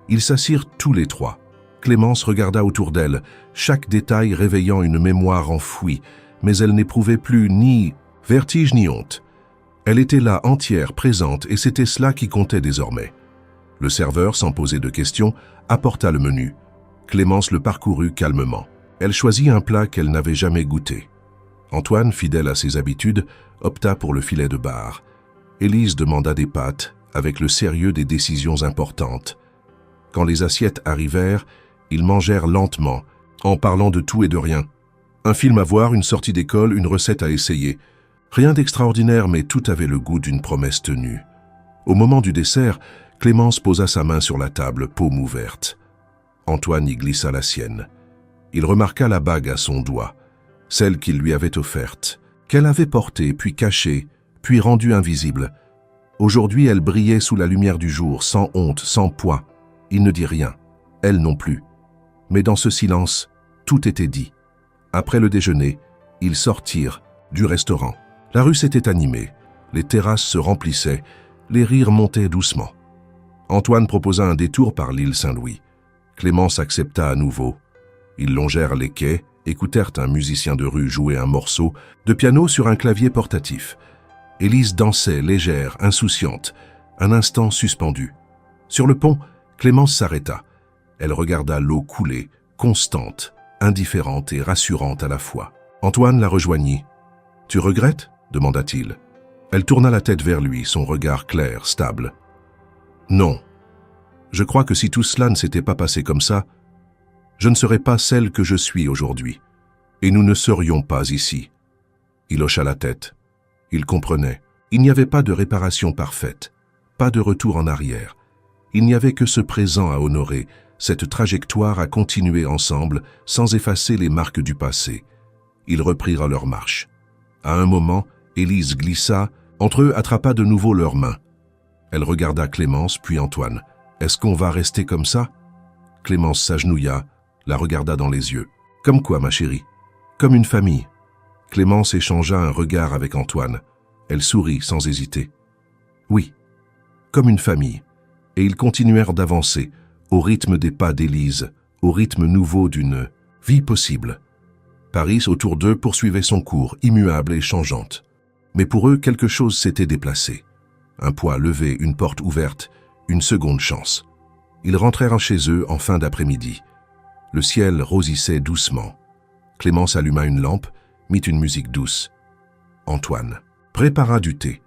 Speaker 1: Ils s'assirent tous les trois. Clémence regarda autour d'elle, chaque détail réveillant une mémoire enfouie, mais elle n'éprouvait plus ni vertige ni honte. Elle était là entière, présente, et c'était cela qui comptait désormais. Le serveur, sans poser de questions, apporta le menu. Clémence le parcourut calmement. Elle choisit un plat qu'elle n'avait jamais goûté. Antoine, fidèle à ses habitudes, opta pour le filet de bar. Élise demanda des pâtes, avec le sérieux des décisions importantes. Quand les assiettes arrivèrent, ils mangèrent lentement, en parlant de tout et de rien. Un film à voir, une sortie d'école, une recette à essayer. Rien d'extraordinaire, mais tout avait le goût d'une promesse tenue. Au moment du dessert, Clémence posa sa main sur la table, paume ouverte. Antoine y glissa la sienne. Il remarqua la bague à son doigt, celle qu'il lui avait offerte, qu'elle avait portée, puis cachée, puis rendue invisible. Aujourd'hui, elle brillait sous la lumière du jour, sans honte, sans poids. Il ne dit rien, elle non plus. Mais dans ce silence, tout était dit. Après le déjeuner, ils sortirent du restaurant. La rue s'était animée, les terrasses se remplissaient, les rires montaient doucement. Antoine proposa un détour par l'île Saint-Louis. Clémence accepta à nouveau. Ils longèrent les quais, écoutèrent un musicien de rue jouer un morceau de piano sur un clavier portatif. Élise dansait, légère, insouciante, un instant suspendue. Sur le pont, Clémence s'arrêta. Elle regarda l'eau couler, constante, indifférente et rassurante à la fois. Antoine la rejoignit. « Tu regrettes ?» demanda-t-il. Elle tourna la tête vers lui, son regard clair, stable. « Non. Je crois que si tout cela ne s'était pas passé comme ça, je ne serais pas celle que je suis aujourd'hui. Et nous ne serions pas ici. » Il hocha la tête. Il comprenait. Il n'y avait pas de réparation parfaite, pas de retour en arrière. Il n'y avait que ce présent à honorer, cette trajectoire à continuer ensemble sans effacer les marques du passé. Ils reprirent leur marche. À un moment, Élise glissa, entre eux attrapa de nouveau leurs mains. Elle regarda Clémence, puis Antoine. « Est-ce qu'on va rester comme ça ?» Clémence s'agenouilla, la regarda dans les yeux. « Comme quoi, ma chérie ?»« Comme une famille. » Clémence échangea un regard avec Antoine. Elle sourit sans hésiter. « Oui, comme une famille. » Et ils continuèrent d'avancer, au rythme des pas d'Élise, au rythme nouveau d'une vie possible. Paris, autour d'eux, poursuivait son cours, immuable et changeante. Mais pour eux, quelque chose s'était déplacé. Un poids levé, une porte ouverte, une seconde chance. Ils rentrèrent chez eux en fin d'après-midi. Le ciel rosissait doucement. Clémence alluma une lampe, mit une musique douce. Antoine prépara du thé.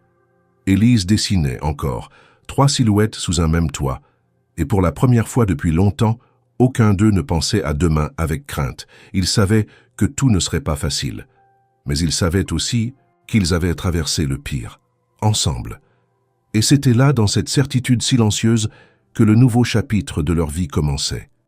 Speaker 1: Élise dessinait encore, 3 silhouettes sous un même toit, et pour la première fois depuis longtemps, aucun d'eux ne pensait à demain avec crainte. Ils savaient que tout ne serait pas facile, mais ils savaient aussi qu'ils avaient traversé le pire, ensemble. Et c'était là, dans cette certitude silencieuse, que le nouveau chapitre de leur vie commençait.